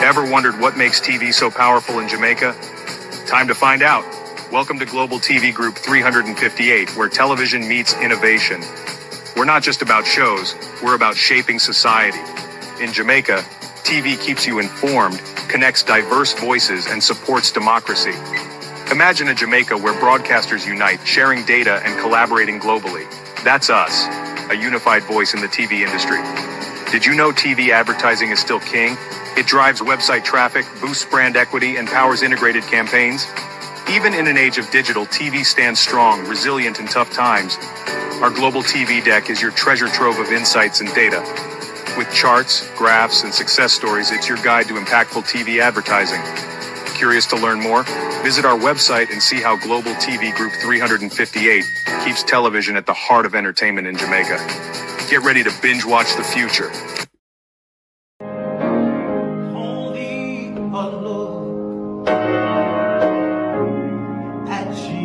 Ever wondered what makes TV so powerful in Jamaica? Time to find out. Welcome to Global TV Group 358, where television meets innovation. We're not just about shows, we're about shaping society. In Jamaica, TV keeps you informed, connects diverse voices, and supports democracy. Imagine a Jamaica where broadcasters unite, sharing data and collaborating globally. That's us, a unified voice in the TV industry. Did you know TV advertising is still king? It drives website traffic, boosts brand equity, and powers integrated campaigns. Even in an age of digital, TV stands strong, resilient in tough times. Our global TV deck is your treasure trove of insights and data. With charts, graphs, and success stories, it's your guide to impactful TV advertising. Curious to learn more? Visit our website and see how Global TV Group 358 keeps television at the heart of entertainment in Jamaica. Get ready to binge watch the future. Only a look at Jesus.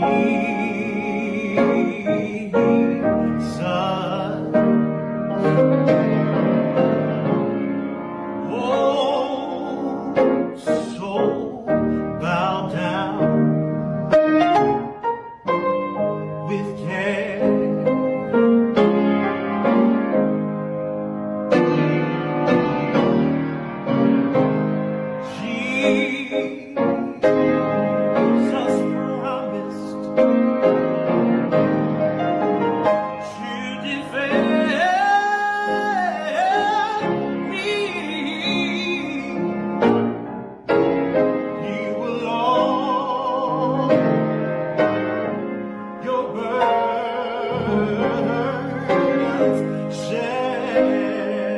Oh, so bow down with care. Jesus promised to defend me. He will all your burdens share.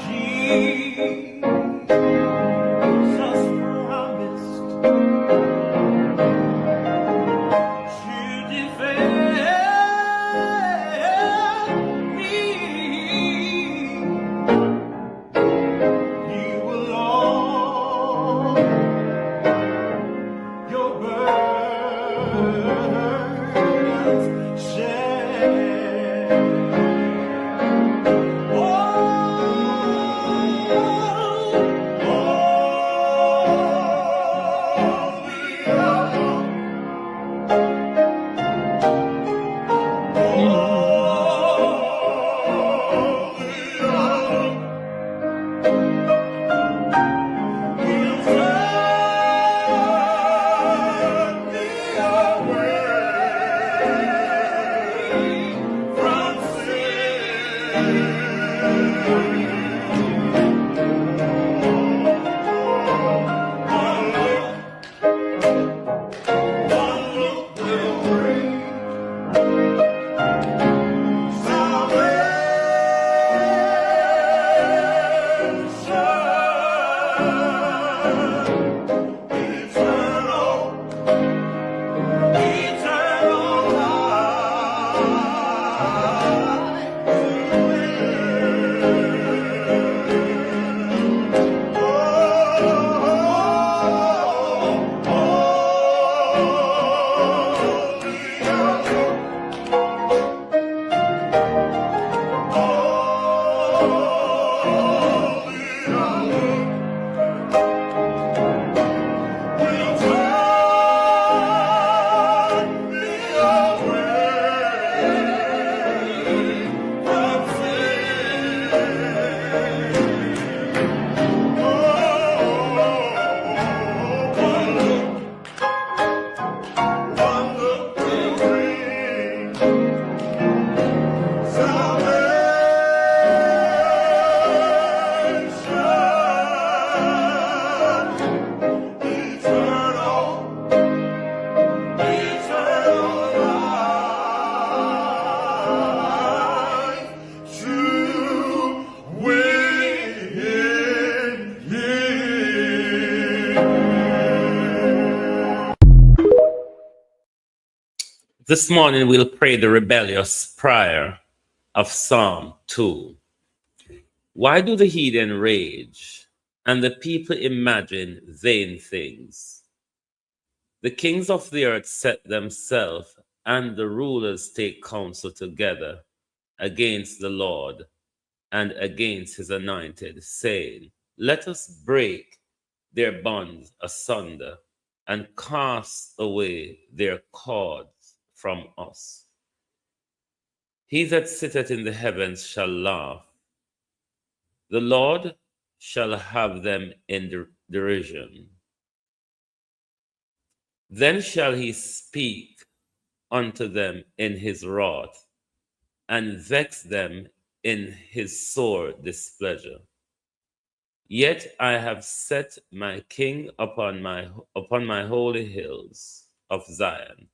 Jesus promised This morning we'll pray the rebellious prayer of Psalm 2. Why do the heathen rage and the people imagine vain things? The kings of the earth set themselves, and the rulers take counsel together against the Lord and against his anointed, saying, let us break their bonds asunder and cast away their cords from us. He that sitteth in the heavens shall laugh. The Lord shall have them in derision. Then shall he speak unto them in his wrath, and vex them in his sore displeasure. Yet I have set my king upon my holy hills of Zion.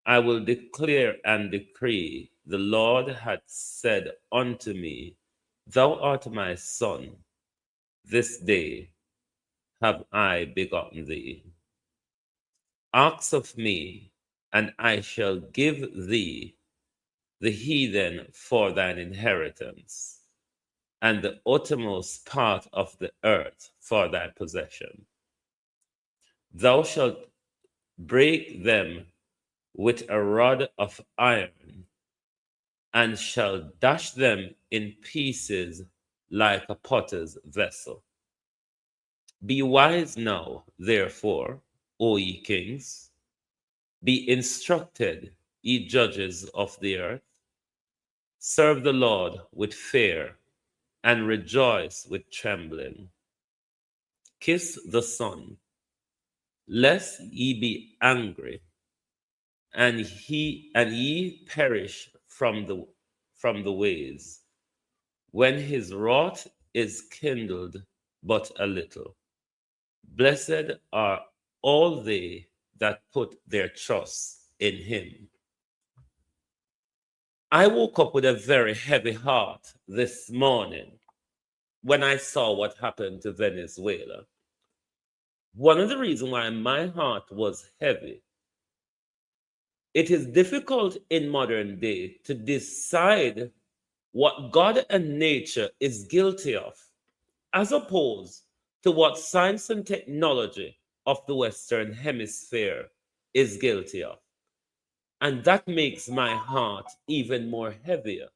I will declare and decree, the Lord hath said unto me, thou art my son, this day have I begotten thee. Ask of me, and I shall give thee the heathen for thine inheritance, and the uttermost part of the earth for thy possession. Thou shalt break them with a rod of iron, and shall dash them in pieces like a potter's vessel. Be wise now, therefore, O ye kings. Be instructed, ye judges of the earth. Serve the Lord with fear, and rejoice with trembling. Kiss the Son, lest ye be angry, and ye perish from the ways, when his wrath is kindled but a little. Blessed are all they that put their trust in him. I woke up with a very heavy heart this morning when I saw what happened to Venezuela. One of the reasons why my heart was heavy, it is difficult in modern day to decide what God and nature is guilty of, as opposed to what science and technology of the Western Hemisphere is guilty of. And that makes my heart even more heavier,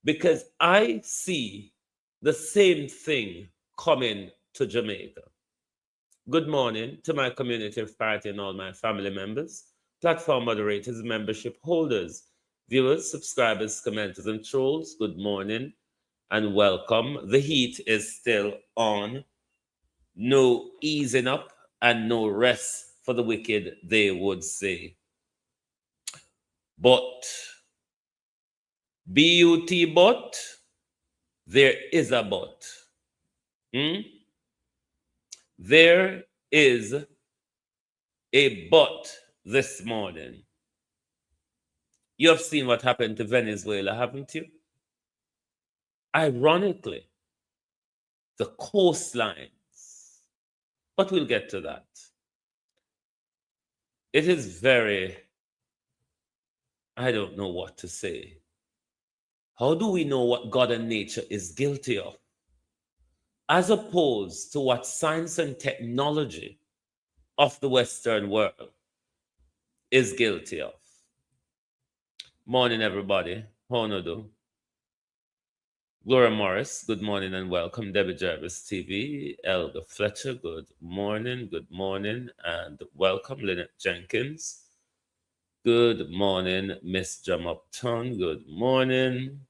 because I see the same thing coming to Jamaica. Good morning to my community of party and all my family members, platform moderators, membership holders, viewers, subscribers, commenters, and trolls. Good morning and welcome. The heat is still on. No easing up and no rest for the wicked, they would say. But, B-U-T, but, there is a but. There is a but this morning. You have seen what happened to Venezuela, haven't you? Ironically, the coastlines, but we'll get to that. It is very, I don't know what to say. How do we know what God and nature is guilty of, as opposed to what science and technology of the Western world is guilty of? Morning, everybody. How do you do? Gloria Morris, good morning and welcome. Debbie Jarvis TV, Elder Fletcher, good morning, and welcome. Lynette Jenkins, good morning. Miss Jam Upton, good morning.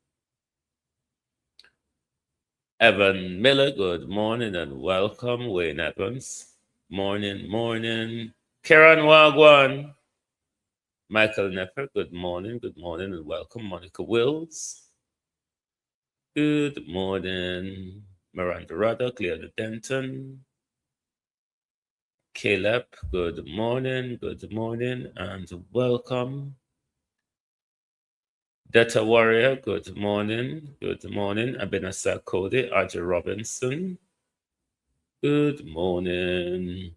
Evan Miller, good morning and welcome. Wayne Evans, morning. Karen Wagwan, Michael Nepper, good morning and welcome. Monica Wills, good morning. Miranda Ruddock, Leona Denton, Caleb, good morning and welcome. Detta Warrior, good morning. Abenasa Cody, Archie Robinson, good morning.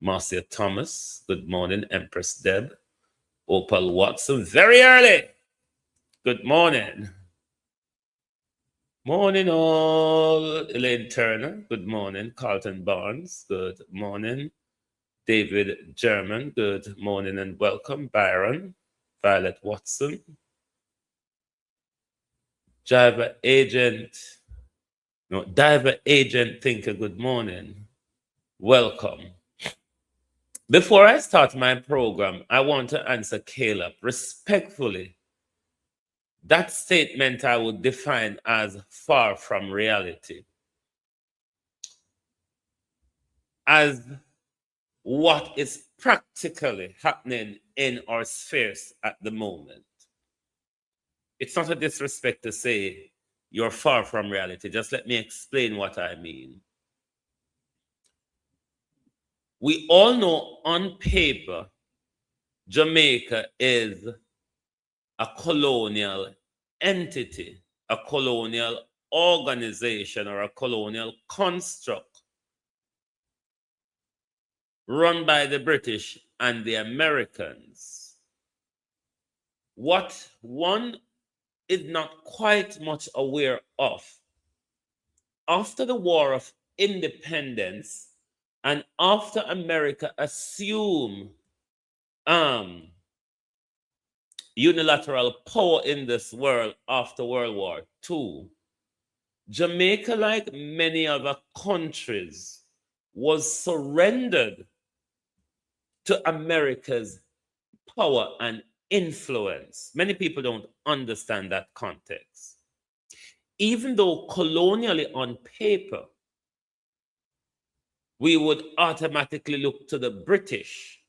Marcia Thomas, good morning. Empress Deb, Opal Watson, very early. Good morning. Morning, all. Elaine Turner, good morning. Carlton Barnes, good morning. David German, good morning and welcome. Byron, Violet Watson, Diver Agent Thinker, good morning. Welcome. Before I start my program, I want to answer Caleb respectfully. That statement I would define as far from reality, as what is practically happening in our spheres at the moment. It's not a disrespect to say you're far from reality. Just let me explain what I mean. We all know on paper, Jamaica is a colonial entity, a colonial organization, or a colonial construct run by the British and the Americans. What one is not quite much aware of, after the War of Independence and after America assumed unilateral power in this world after World War II, Jamaica, like many other countries, was surrendered to America's power and influence. Many people don't understand that context. Even though colonially on paper, we would automatically look to the British,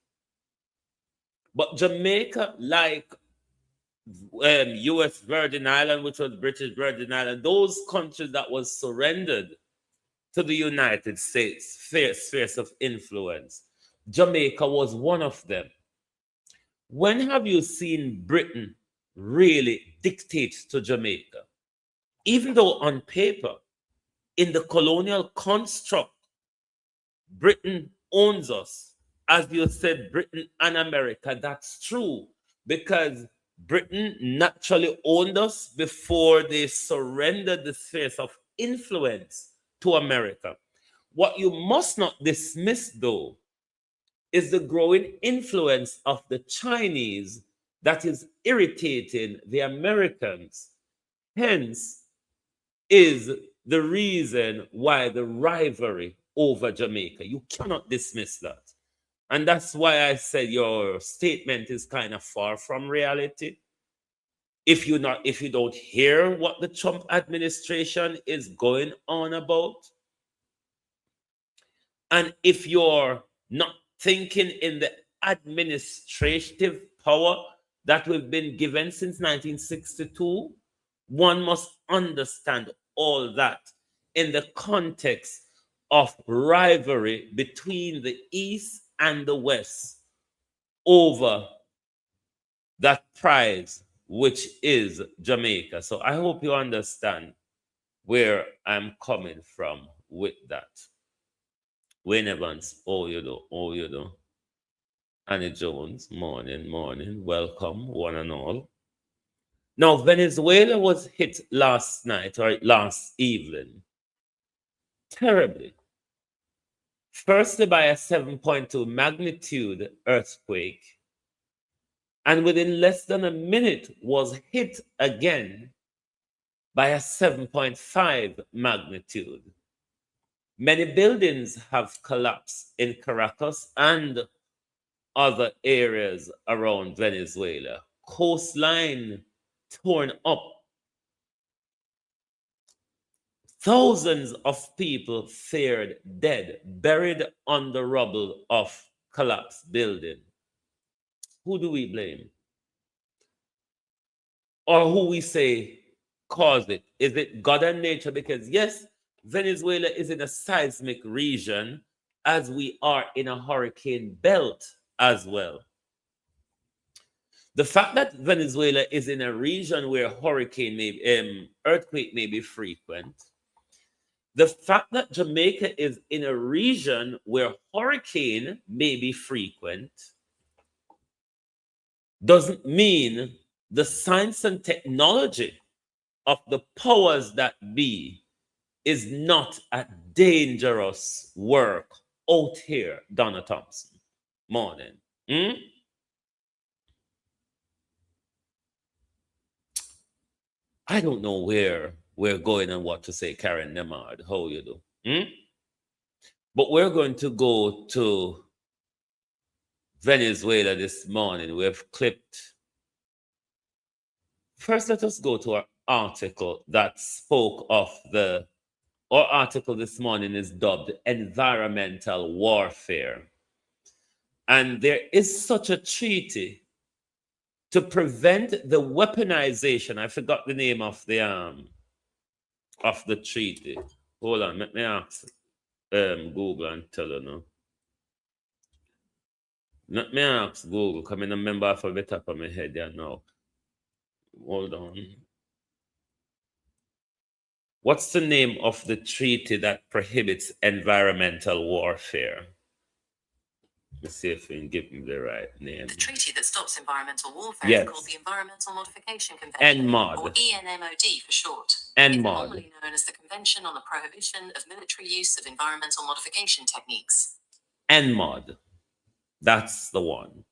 but Jamaica, like U.S. Virgin Island, which was British Virgin Island, those countries that was surrendered to the United States spheres of influence, Jamaica was one of them. When have you seen Britain really dictate to Jamaica? Even though on paper, in the colonial construct, Britain owns us. As you said, Britain and America, that's true, because Britain naturally owned us before they surrendered the spheres of influence to America. What you must not dismiss, though, is the growing influence of the Chinese that is irritating the Americans. Hence, is the reason why the rivalry over Jamaica. You cannot dismiss that. And that's why I said your statement is kind of far from reality. If you don't hear what the Trump administration is going on about, and if you're not thinking in the administrative power that we've been given since 1962, one must understand all that in the context of rivalry between the East and the West over that prize, which is Jamaica. So I hope you understand where I'm coming from with that. Wayne Evans, oh you do. Annie Jones, morning, welcome, one and all. Now, Venezuela was hit last night or last evening terribly. Firstly, by a 7.2 magnitude earthquake, and within less than a minute was hit again by a 7.5 magnitude. Many buildings have collapsed in Caracas and other areas around Venezuela. Coastline torn up. Thousands of people feared dead, buried on the rubble of collapsed building. Who do we blame? Or who we say caused it? Is it God and nature? Because yes, Venezuela is in a seismic region, as we are in a hurricane belt as well. The fact that Venezuela is in a region where earthquake may be frequent, the fact that Jamaica is in a region where hurricane may be frequent, doesn't mean the science and technology of the powers that be is not at dangerous work out here, Donna Thompson. Morning. Hmm? I don't know where we're going and what to say, Karen Nemard. How you do? Hmm? But we're going to go to Venezuela this morning. We've clipped. First, let us go to our article that spoke of our article this morning is dubbed Environmental Warfare. And there is such a treaty to prevent the weaponization. I forgot the name of the treaty. Hold on, let me ask Google and tell you now. Let me ask Google, come in a member for the top of my head there now. Hold on. What's the name of the treaty that prohibits environmental warfare? Let's see if we can give me the right name. The treaty that stops environmental warfare Yes. is called the Environmental Modification Convention, NMOD. or ENMOD for short. NMOD. It's normally known as the Convention on the Prohibition of Military Use of Environmental Modification Techniques. NMOD. That's the one.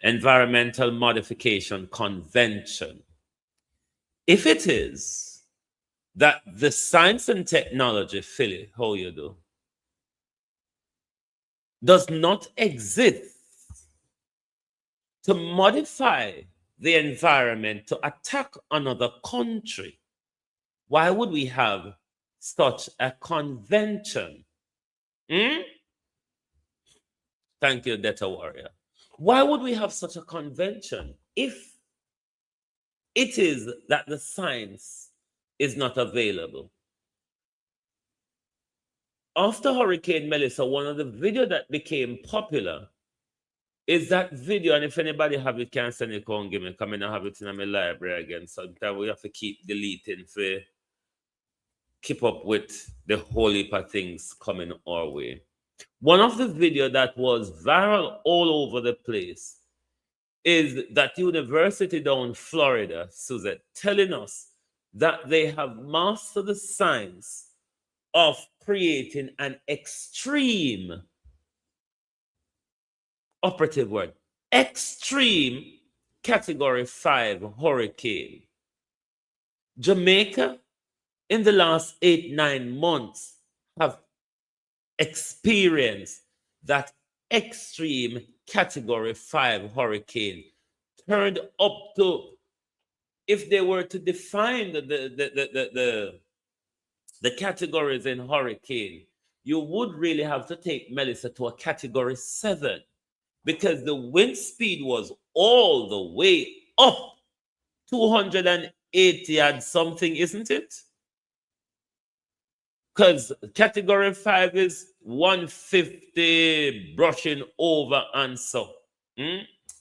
Environmental Modification Convention. If it is that the science and technology, Philly, how you do, does not exist to modify the environment to attack another country, why would we have such a convention? Hmm? Thank you, Data Warrior. Why would we have such a convention if it is that the science is not available? After Hurricane Melissa, one of the videos that became popular is that video, and if anybody have it, can send it, come give me, come in and have it in my library again. Sometimes we have to keep deleting for keep up with the whole heap of things coming our way. One of the video that was viral all over the place is that university down in Florida, Suzette, telling us that they have mastered the science of creating an extreme, operative word, extreme category 5 hurricane. Jamaica, in the last 8-9 months, have experienced that extreme category 5 hurricane turned up to, if they were to define the categories in hurricane, you would really have to take Melissa to a category 7 because the wind speed was all the way up 280 and something, isn't it? Because category 5 is 150 brushing over and so.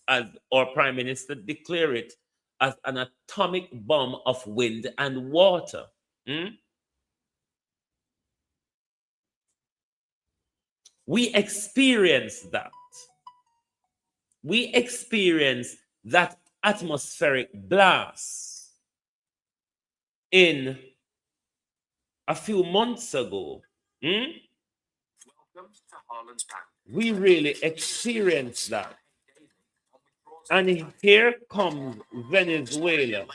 As our Prime Minister declared it as an atomic bomb of wind and water. We experienced that. We experienced that atmospheric blast in a few months ago. Welcome to Harlan's Bank. We really experienced that. And here comes Venezuela.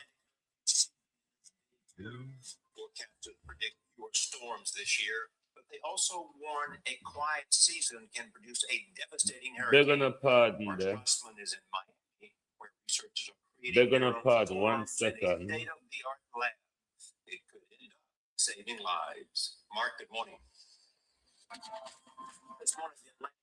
Forecasters predict fewer storms this year, but they also warn a quiet season can produce a devastating They're hurricane. gonna pardon Mark there. Strassman is in Miami, where researchers are creating They're gonna their own pardon. One storms in a second. state-of-the-art lab. It could end up saving lives. Mark, good morning. This morning, the Atlantic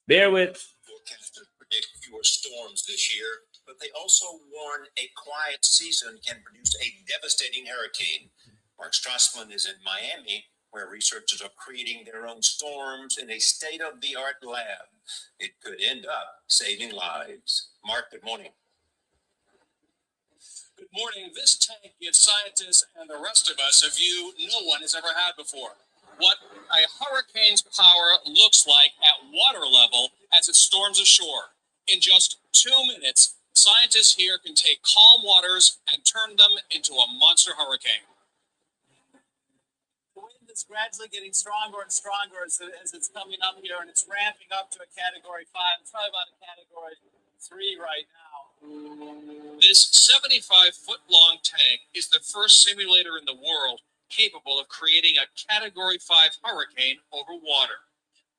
Bear with. forecasters predict fewer storms this year, but they also warn a quiet season can produce a devastating hurricane. Mark Strassman is in Miami, where researchers are creating their own storms in a state-of-the-art lab. It could end up saving lives. Mark, good morning. Good morning. This tank gives scientists and the rest of us a view no one has ever had before. What a hurricane's power looks like at water level as it storms ashore. In just 2 minutes, scientists here can take calm waters and turn them into a monster hurricane. The wind is gradually getting stronger and stronger as it's coming up here, and it's ramping up to a category 5. It's probably about a category 3 right now. This 75-foot-long tank is the first simulator in the world capable of creating a category 5 hurricane over water.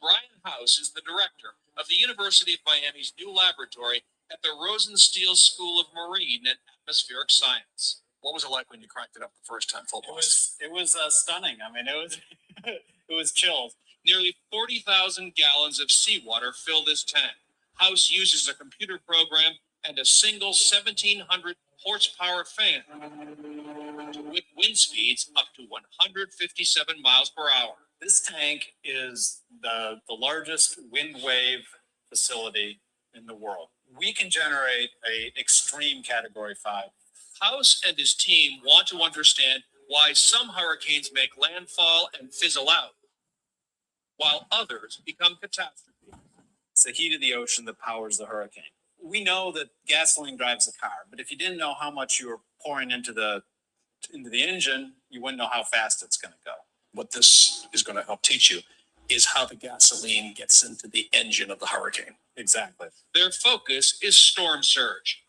Brian House is the director of the University of Miami's new laboratory at the Rosenstiel School of Marine and Atmospheric Science. What was it like when you cranked it up the first time full blast? It was stunning. I mean, it was it was chills. Nearly 40,000 gallons of seawater fill this tank. House uses a computer program and a single 1,700 horsepower fan with wind speeds up to 157 miles per hour. This tank is the largest wind wave facility in the world. We can generate a extreme category 5. House and his team want to understand why some hurricanes make landfall and fizzle out, while others become catastrophes. It's the heat of the ocean that powers the hurricane. We know that gasoline drives the car, but if you didn't know how much you were pouring into the engine, you wouldn't know how fast it's going to go. What this is going to help teach you is how the gasoline gets into the engine of the hurricane. Exactly. Their focus is storm surge.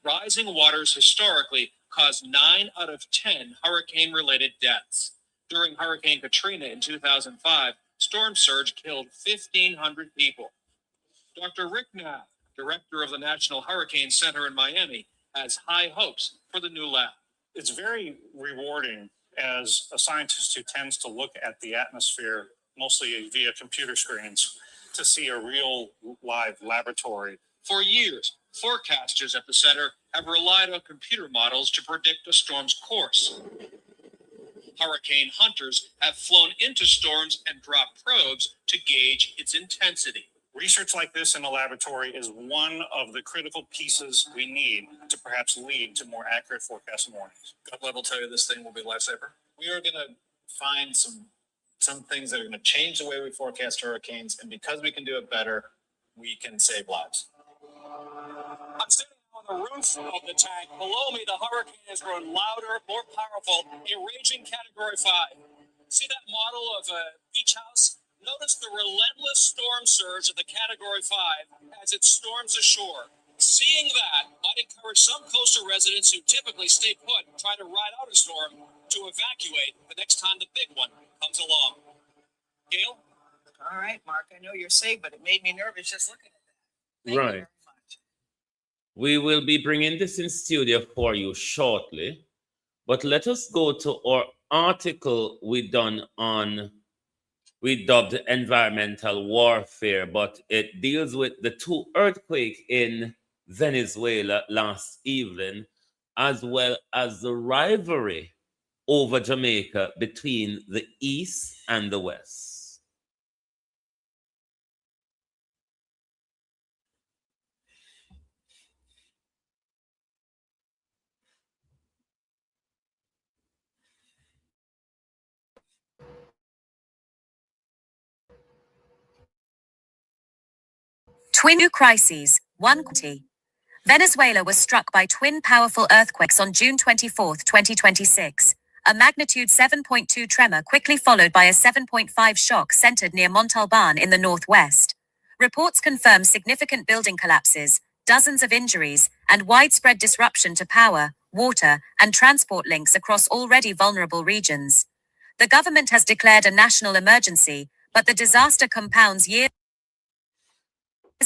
Rising waters historically caused 9 out of 10 hurricane-related deaths. During Hurricane Katrina in 2005, storm surge killed 1,500 people. Dr. Rick Knapp, director of the National Hurricane Center in Miami, has high hopes for the new lab. It's very rewarding as a scientist who tends to look at the atmosphere mostly via computer screens to see a real live laboratory. For years, forecasters at the center have relied on computer models to predict a storm's course. Hurricane hunters have flown into storms and dropped probes to gauge its intensity. Research like this in a laboratory is one of the critical pieces we need to perhaps lead to more accurate forecast warnings. Gut level tell you this thing will be a lifesaver. We are going to find some things that are going to change the way we forecast hurricanes, and because we can do it better, we can save lives. I'm standing on the roof of the tank. Below me, the hurricane has grown louder, more powerful, a raging category 5. See that model of a beach house? Notice the relentless storm surge of the category 5 as it storms ashore. Seeing that might encourage some coastal residents who typically stay put and try to ride out a storm to evacuate the next time the big one comes along. Gail? All right, Mark, I know you're safe, but it made me nervous just looking at that. Thank you Right. very much. We will be bringing this in studio for you shortly, but let us go to our article we dubbed environmental warfare, but it deals with the 2 earthquakes in Venezuela last evening, as well as the rivalry over Jamaica between the East and the West. Twin new crises, one quantity. Venezuela was struck by twin powerful earthquakes on June 24, 2026. A magnitude 7.2 tremor quickly followed by a 7.5 shock centered near Montalbán in the northwest. Reports confirm significant building collapses, dozens of injuries, and widespread disruption to power, water, and transport links across already vulnerable regions. The government has declared a national emergency, but the disaster compounds years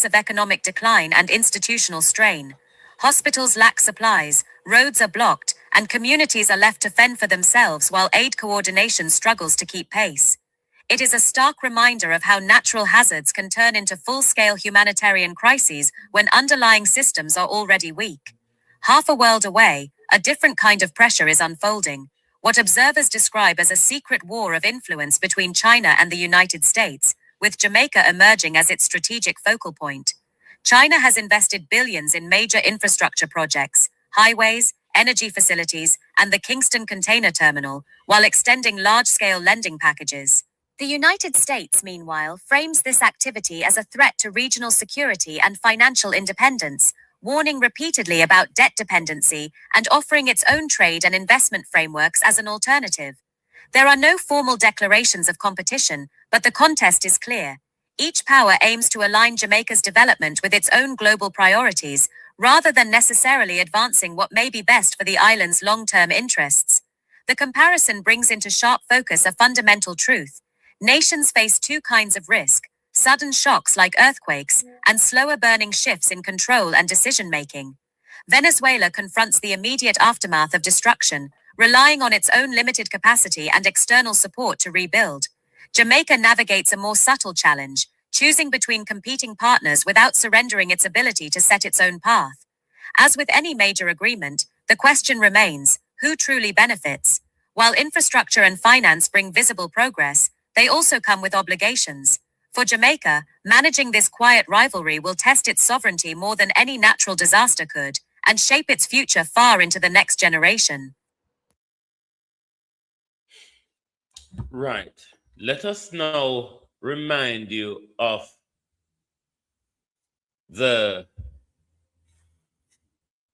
of economic decline and institutional strain. Hospitals lack supplies, roads are blocked, and communities are left to fend for themselves while aid coordination struggles to keep pace. It is a stark reminder of how natural hazards can turn into full-scale humanitarian crises when underlying systems are already weak. Half a world away, a different kind of pressure is unfolding, what observers describe as a secret war of influence between China and the United States, with Jamaica emerging as its strategic focal point. China has invested billions in major infrastructure projects, highways, energy facilities, and the Kingston Container Terminal, while extending large-scale lending packages. The United States, meanwhile, frames this activity as a threat to regional security and financial independence, warning repeatedly about debt dependency and offering its own trade and investment frameworks as an alternative. There are no formal declarations of competition, but the contest is clear. Each power aims to align Jamaica's development with its own global priorities, rather than necessarily advancing what may be best for the island's long-term interests. The comparison brings into sharp focus a fundamental truth. Nations face two kinds of risk: sudden shocks like earthquakes, and slower burning shifts in control and decision-making. Venezuela confronts the immediate aftermath of destruction, relying on its own limited capacity and external support to rebuild. Jamaica navigates a more subtle challenge, choosing between competing partners without surrendering its ability to set its own path. As with any major agreement, the question remains, who truly benefits? While infrastructure and finance bring visible progress, they also come with obligations. For Jamaica, managing this quiet rivalry will test its sovereignty more than any natural disaster could, and shape its future far into the next generation. Right. Let us now remind you of the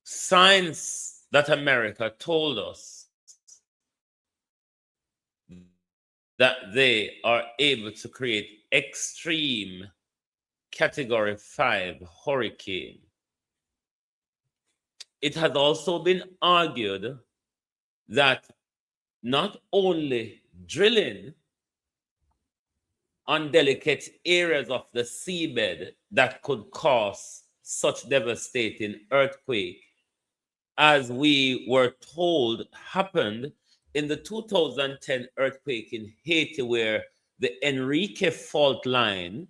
signs that America told us that they are able to create extreme Category 5 hurricane. It has also been argued that not only drilling on delicate areas of the seabed that could cause such devastating earthquake, as we were told happened in the 2010 earthquake in Haiti, where the Enrique fault line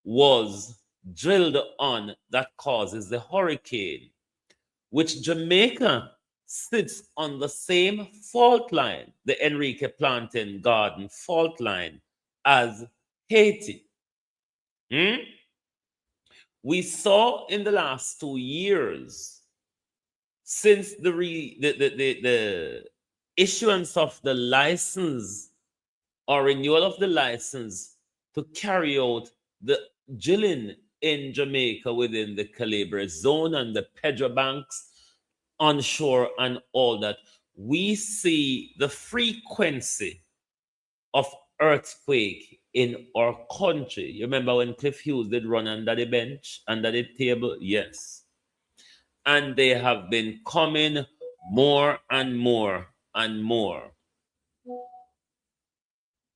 was drilled on that causes the hurricane, which Jamaica sits on the same fault line, the Enrique Plantain Garden fault line, as Haiti. We saw in the last 2 years, since the issuance of the license or renewal of the license to carry out the drilling in Jamaica within the Calabre zone and the Pedro Banks onshore and all that, we see the frequency of earthquake in our country. You remember when Cliff Hughes did run under the bench, under the table? Yes. And they have been coming more and more and more.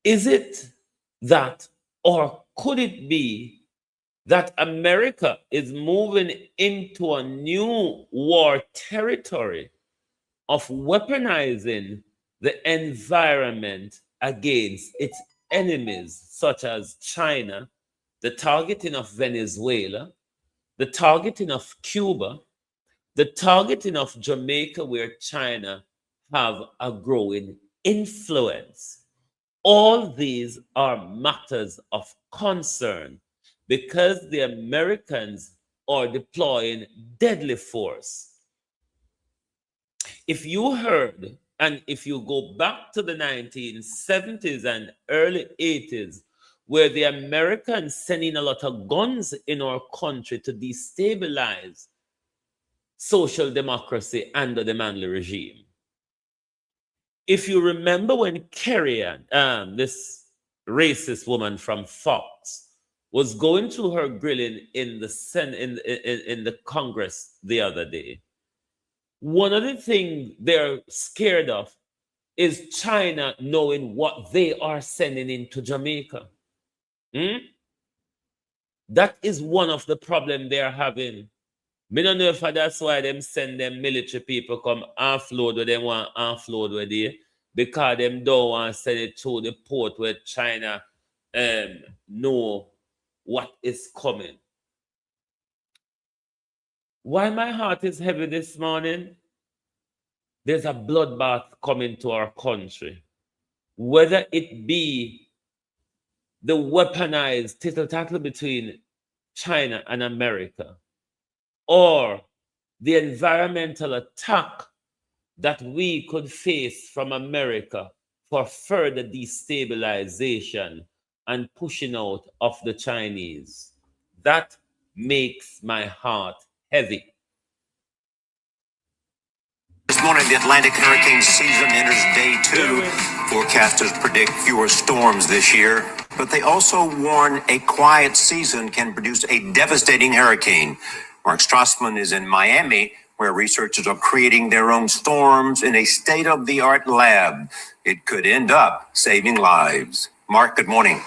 Is it that, or could it be that America is moving into a new war territory of weaponizing the environment against its enemies, such as China, the targeting of Venezuela, the targeting of Cuba, the targeting of Jamaica, where China have a growing influence? All these are matters of concern because the Americans are deploying deadly force. If you heard, and if you go back to the 1970s and early 80s, where the Americans sending a lot of guns in our country to destabilize social democracy under the Manley regime. If you remember when Kerry, this racist woman from Fox, was going through her grilling in the in the Congress the other day, one of the things they're scared of is China knowing what they are sending into Jamaica. That is one of the problems they're having. Me don't know if that's why them send them military people come offload where they want offload where they, because them don't want to send it through the port where China know what is coming. Why my heart is heavy this morning? There's a bloodbath coming to our country. Whether it be the weaponized tittle-tattle between China and America, or the environmental attack that we could face from America for further destabilization and pushing out of the Chinese. That makes my heart heavy. This morning, the Atlantic hurricane season enters day 2. Forecasters predict fewer storms this year, but they also warn a quiet season can produce a devastating hurricane. Mark Strassman is in Miami, where researchers are creating their own storms in a state-of-the-art lab. It could end up saving lives. Mark, good morning.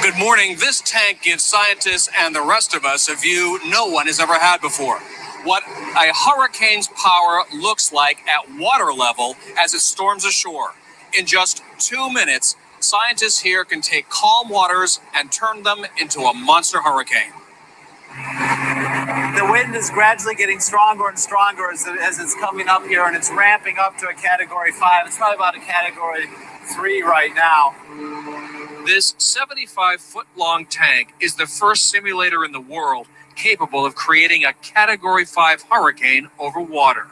Good morning. This tank gives scientists and the rest of us a view no one has ever had before. What a hurricane's power looks like at water level as it storms ashore. In just 2 minutes, scientists here can take calm waters and turn them into a monster hurricane. The wind is gradually getting stronger and stronger as it's coming up here, and it's ramping up to a category 5. It's probably about a category 3 right now. This 75-foot-long tank is the first simulator in the world capable of creating a Category 5 hurricane over water.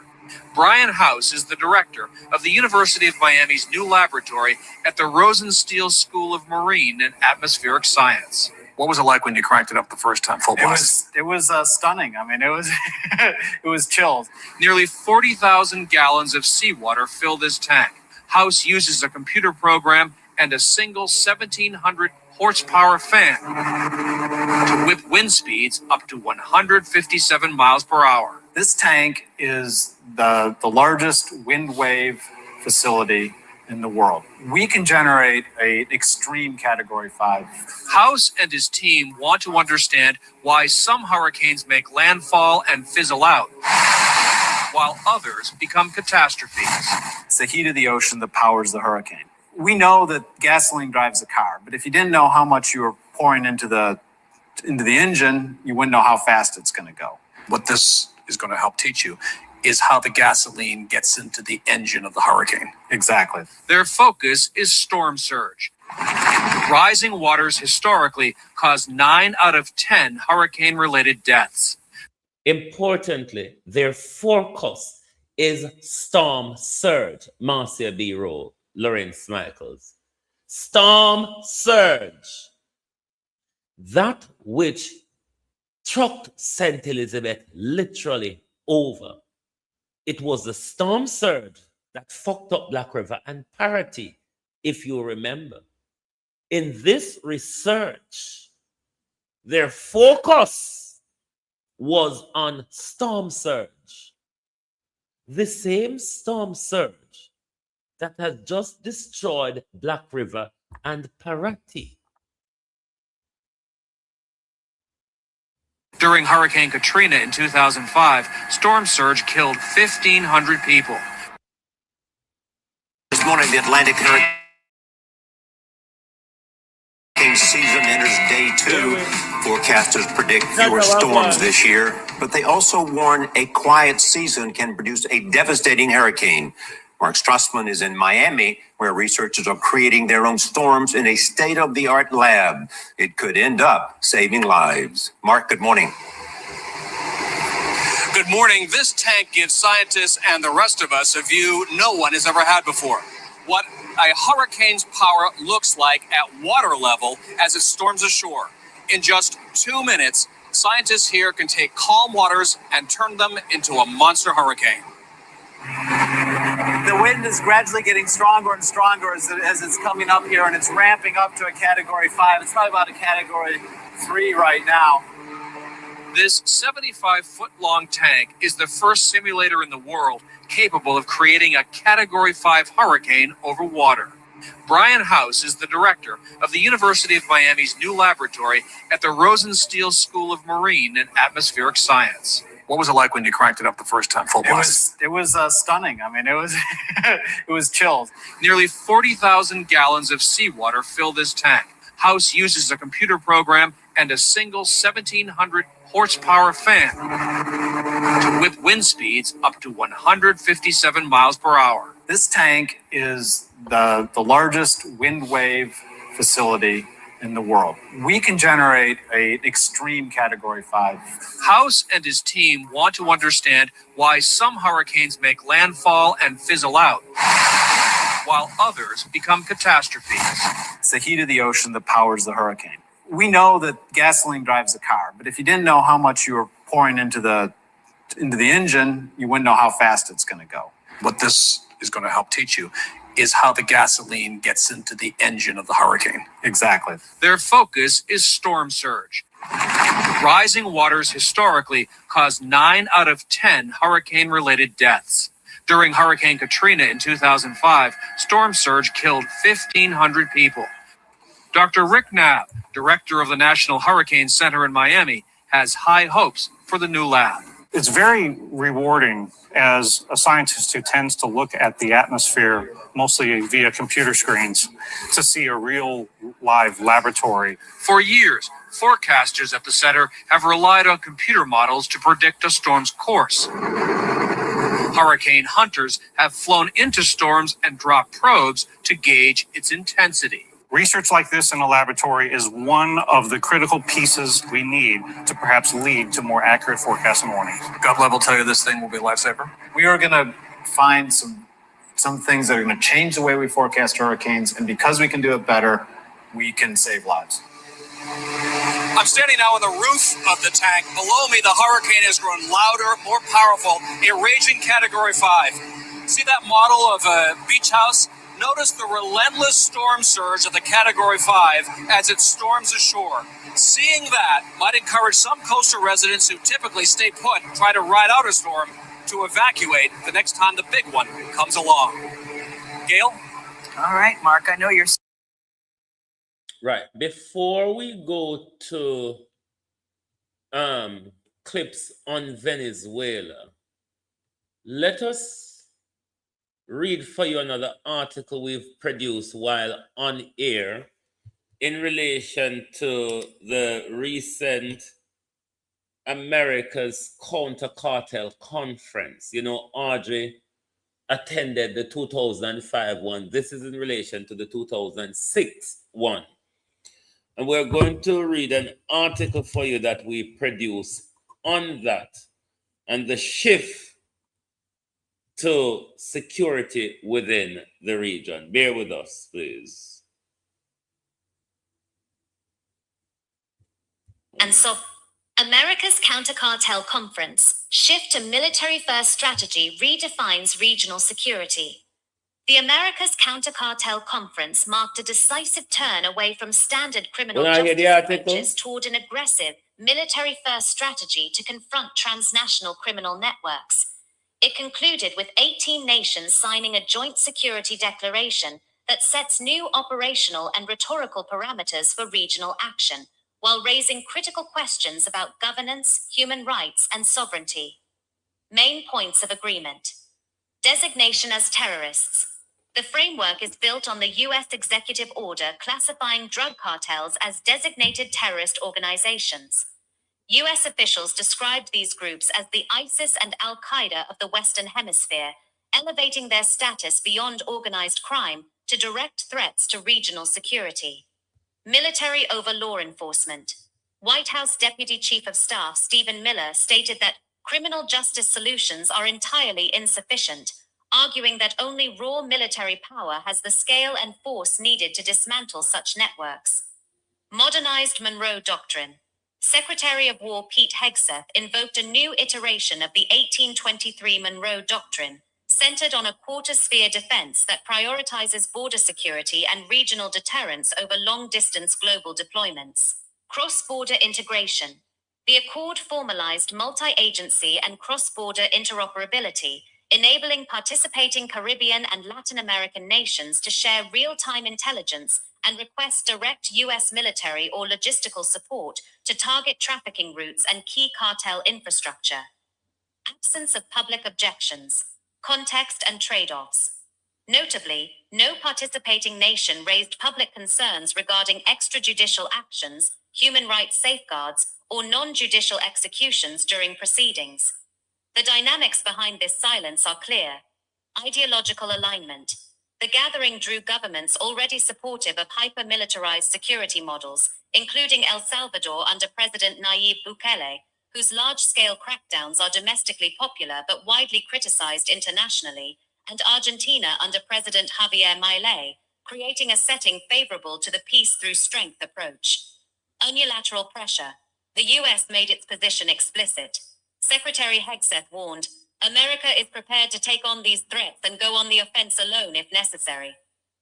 Brian House is the director of the University of Miami's new laboratory at the Rosenstiel School of Marine and Atmospheric Science. What was it like when you cranked it up the first time full blast? It was stunning. I mean, it was it was chills. Nearly 40,000 gallons of seawater fill this tank. House uses a computer program and a single 1,700 horsepower fan to whip wind speeds up to 157 miles per hour. This tank is the largest wind wave facility in the world. We can generate an extreme Category 5. House and his team want to understand why some hurricanes make landfall and fizzle out, while others become catastrophes. It's the heat of the ocean that powers the hurricane. We know that gasoline drives a car, but if you didn't know how much you were pouring into the engine, you wouldn't know how fast it's going to go. What this is going to help teach you is how the gasoline gets into the engine of the hurricane. Exactly. Their focus is storm surge. Rising waters historically cause 9 out of 10 hurricane-related deaths. Importantly, their forecast is storm surge. Marcia B. Rowe, Lawrence Michaels. Storm surge. That which trucked St. Elizabeth literally over. It was the storm surge that fucked up Black River and Parity, if you remember. In this research, their focus was on storm surge. The same storm surge that has just destroyed Black River and Parati. During Hurricane Katrina in 2005, storm surge killed 1,500 people. This morning, the Atlantic hurricane season enters day 2. Forecasters predict fewer storms this year, but they also warn a quiet season can produce a devastating hurricane. Mark Strassman is in Miami, where researchers are creating their own storms in a state-of-the-art lab. It could end up saving lives. Mark, good morning. Good morning. This tank gives scientists and the rest of us a view no one has ever had before. What a hurricane's power looks like at water level as it storms ashore. In just 2 minutes, scientists here can take calm waters and turn them into a monster hurricane. The wind is gradually getting stronger and stronger as it's coming up here, and it's ramping up to a Category 5. It's probably about a Category 3 right now. This 75-foot-long tank is the first simulator in the world capable of creating a Category 5 hurricane over water. Brian House is the director of the University of Miami's new laboratory at the Rosenstiel School of Marine and Atmospheric Science. What was it like when you cranked it up the first time full blast? It was stunning. I mean, it was it was chills. Nearly 40,000 gallons of seawater fill this tank. House uses a computer program and a single 1,700 horsepower fan to whip wind speeds up to 157 miles per hour. This tank is the largest wind wave facility in the world. We can generate an extreme Category 5. House and his team want to understand why some hurricanes make landfall and fizzle out, while others become catastrophes. It's the heat of the ocean that powers the hurricane. We know that gasoline drives the car, but if you didn't know how much you were pouring into the engine, you wouldn't know how fast it's going to go. What this is going to help teach you is how the gasoline gets into the engine of the hurricane. Exactly. Their focus is storm surge. Rising waters historically caused 9 out of 10 hurricane-related deaths. During Hurricane Katrina in 2005, storm surge killed 1,500 people. Dr. Rick Knapp, director of the National Hurricane Center in Miami, has high hopes for the new lab. It's very rewarding as a scientist who tends to look at the atmosphere mostly via computer screens to see a real live laboratory. For years, forecasters at the center have relied on computer models to predict a storm's course. Hurricane hunters have flown into storms and dropped probes to gauge its intensity. Research like this in a laboratory is one of the critical pieces we need to perhaps lead to more accurate forecasts and warnings. God love will tell you this thing will be a lifesaver. We are going to find some things that are going to change the way we forecast hurricanes, and because we can do it better, we can save lives. I'm standing now on the roof of the tank. Below me, the hurricane has grown louder, more powerful, a raging Category 5. See that model of a beach house? Notice the relentless storm surge of the Category 5 as it storms ashore. Seeing that might encourage some coastal residents who typically stay put and try to ride out a storm to evacuate the next time the big one comes along. Gail? All right, Mark, I know you're... Right. Before we go to clips on Venezuela, let us read for you another article we've produced while on air in relation to the recent America's Counter-Cartel Conference. You know, Audrey attended the 2005 one. This is in relation to the 2006 one. And we're going to read an article for you that we produce on that and the shift to security within the region. Bear with us, please. And so, America's Counter-Cartel Conference, Shift to Military-First Strategy Redefines Regional Security. The America's Counter-Cartel Conference marked a decisive turn away from standard criminal justice approaches toward an aggressive, military-first strategy to confront transnational criminal networks. It concluded with 18 nations signing a joint security declaration that sets new operational and rhetorical parameters for regional action, while raising critical questions about governance, human rights, and sovereignty. Main points of agreement. Designation as terrorists. The framework is built on the U.S. executive order classifying drug cartels as designated terrorist organizations. U.S. officials described these groups as the ISIS and Al-Qaeda of the Western Hemisphere, elevating their status beyond organized crime to direct threats to regional security. Military over law enforcement. White House Deputy Chief of Staff Stephen Miller stated that criminal justice solutions are entirely insufficient, arguing that only raw military power has the scale and force needed to dismantle such networks. Modernized Monroe Doctrine. Secretary of War Pete Hegseth invoked a new iteration of the 1823 Monroe Doctrine, centered on a quarter-sphere defense that prioritizes border security and regional deterrence over long-distance global deployments. Cross-border integration. The accord formalized multi-agency and cross-border interoperability, enabling participating Caribbean and Latin American nations to share real-time intelligence and request direct U.S. military or logistical support to target trafficking routes and key cartel infrastructure. Absence of public objections. Context and trade-offs. Notably, no participating nation raised public concerns regarding extrajudicial actions, human rights safeguards, or non-judicial executions during proceedings. The dynamics behind this silence are clear. Ideological alignment. The gathering drew governments already supportive of hyper-militarized security models, including El Salvador under President Nayib Bukele, whose large-scale crackdowns are domestically popular but widely criticized internationally, and Argentina under President Javier Milei, creating a setting favorable to the peace through strength approach. Unilateral pressure. The US made its position explicit. Secretary Hegseth warned, America is prepared to take on these threats and go on the offense alone if necessary.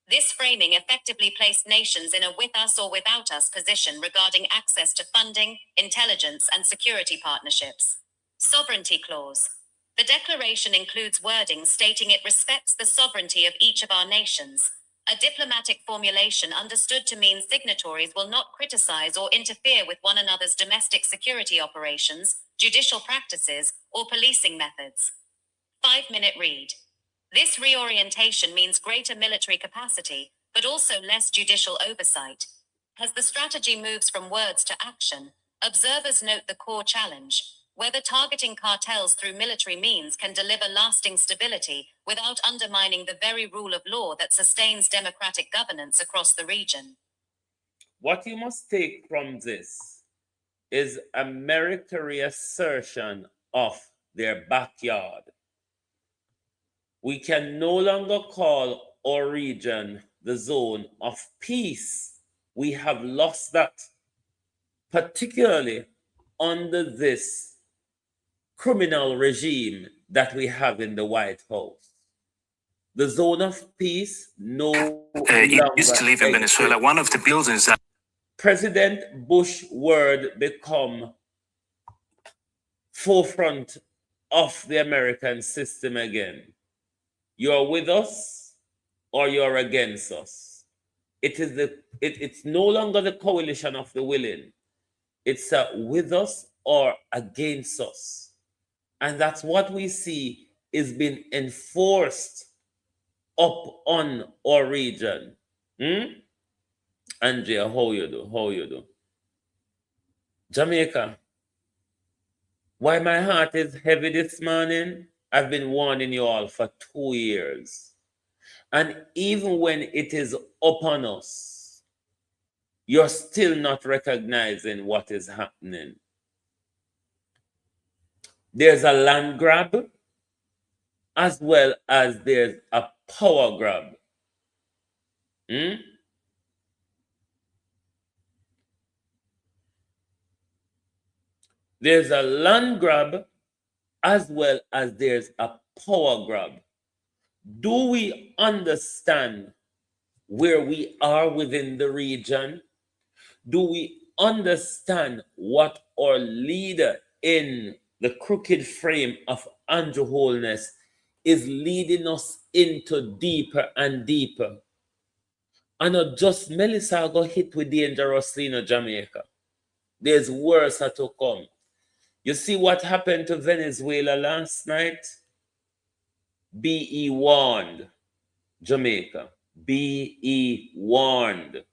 This framing effectively placed nations in a with us or without us position regarding access to funding, intelligence, and security partnerships. Sovereignty clause. The declaration includes wording stating it respects the sovereignty of each of our nations, a diplomatic formulation understood to mean signatories will not criticize or interfere with one another's domestic security operations, judicial practices, or policing methods. 5-minute read. This reorientation means greater military capacity, but also less judicial oversight. As the strategy moves from words to action, observers note the core challenge: whether targeting cartels through military means can deliver lasting stability without undermining the very rule of law that sustains democratic governance across the region. What you must take from this is America's reassertion of their backyard. We can no longer call our region the zone of peace. We have lost that, particularly under this criminal regime that we have in the White House. The zone of peace no longer used to live in Venezuela. One of the buildings that President Bush's word become forefront of the American system again. You're with us or you're against us. It's no longer the coalition of the willing. It's with us or against us. And that's what we see is being enforced up on our region. Andrea, how you do? Jamaica, why my heart is heavy this morning? I've been warning you all for 2 years. And even when it is upon us, you're still not recognizing what is happening. There's a land grab as well as there's a power grab. There's a land grab as well as there's a power grab. Do we understand where we are within the region? Do we understand what our leader in the crooked frame of Andrew Holness is leading us into deeper and deeper? And not just Melissa got hit with dangerously in Jamaica. There's worse to come. You see what happened to Venezuela last night? Be warned, Jamaica. Be warned.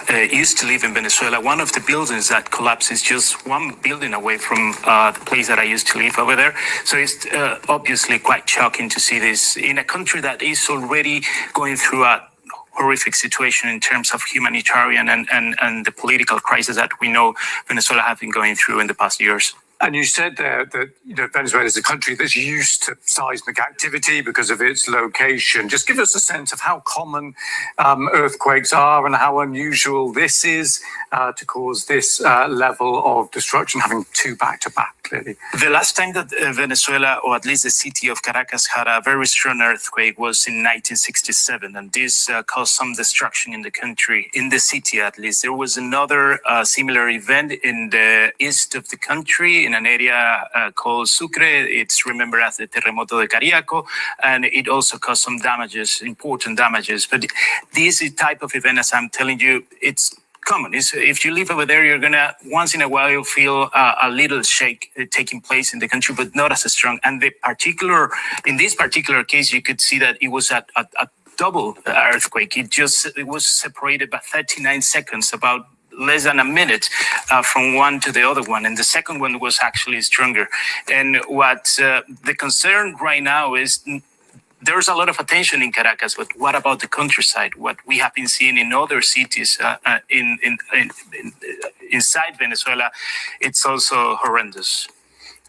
Used to live in Venezuela. One of the buildings that collapsed is just one building away from the place that I used to live over there. So it's obviously quite shocking to see this in a country that is already going through a horrific situation in terms of humanitarian and the political crisis that we know Venezuela have been going through in the past years. And you said there that Venezuela is a country that's used to seismic activity because of its location. Just give us a sense of how common earthquakes are and how unusual this is to cause this level of destruction, having two back-to-back, clearly. The last time that Venezuela, or at least the city of Caracas, had a very strong earthquake was in 1967, and this caused some destruction in the country, in the city at least. There was another similar event in the east of the country, in an area called Sucre. It's remembered as the Terremoto de Cariaco, and it also caused some damages, important damages. But this type of event, as I'm telling you, it's common. If you live over there, you're gonna once in a while you'll feel a little shake taking place in the country, but not as strong. And in this particular case, you could see that it was a double earthquake. It was separated by 39 seconds, about less than a minute from one to the other one, and the second one was actually stronger. And what the concern right now is, there's a lot of attention in Caracas, but what about the countryside? What we have been seeing in other cities inside Venezuela, it's also horrendous.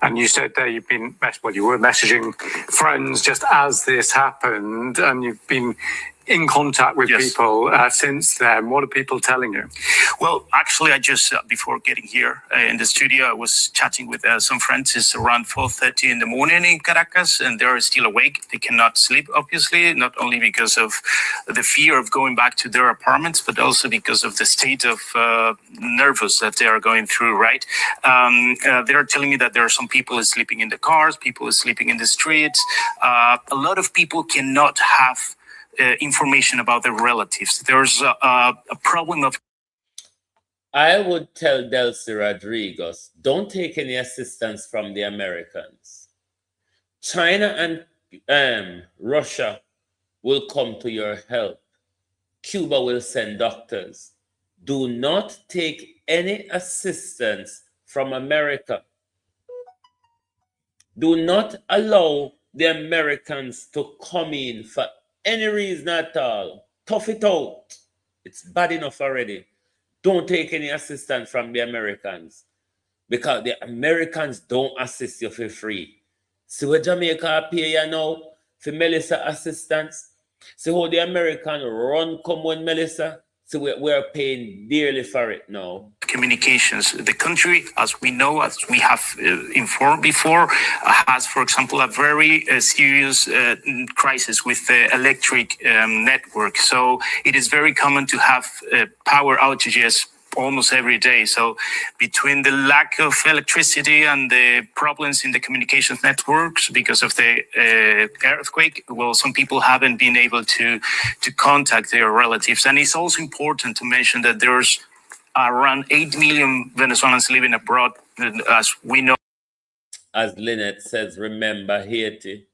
And you said there you've been, you were messaging friends just as this happened, and you've been in contact with people since then. What are people telling you? Well, actually, I just, before getting here in the studio, I was chatting with some friends. It's around 4:30 in the morning in Caracas, and they're still awake. They cannot sleep, obviously, not only because of the fear of going back to their apartments, but also because of the state of nervous that they are going through, right? They're telling me that there are some people sleeping in the cars, people sleeping in the streets. A lot of people cannot have information about their relatives. There's a problem of. I would tell Delcy Rodriguez, don't take any assistance from the Americans. China and Russia will come to your help. Cuba will send doctors. Do not take any assistance from America. Do not allow the Americans to come in for any reason at all. Tough it out. It's bad enough already. Don't take any assistance from the Americans, because the Americans don't assist you for free. See what Jamaica pay you now for Melissa assistance? See how the American run come when Melissa? So we're paying dearly for it now. Communications. The country, as we know, as we have informed before, has, for example, a very serious crisis with the electric network. So it is very common to have power outages almost every day. So between the lack of electricity and the problems in the communications networks because of the earthquake, well, some people haven't been able to contact their relatives. And it's also important to mention that there's around 8 million Venezuelans living abroad, as we know. As Lynette says, remember Haiti.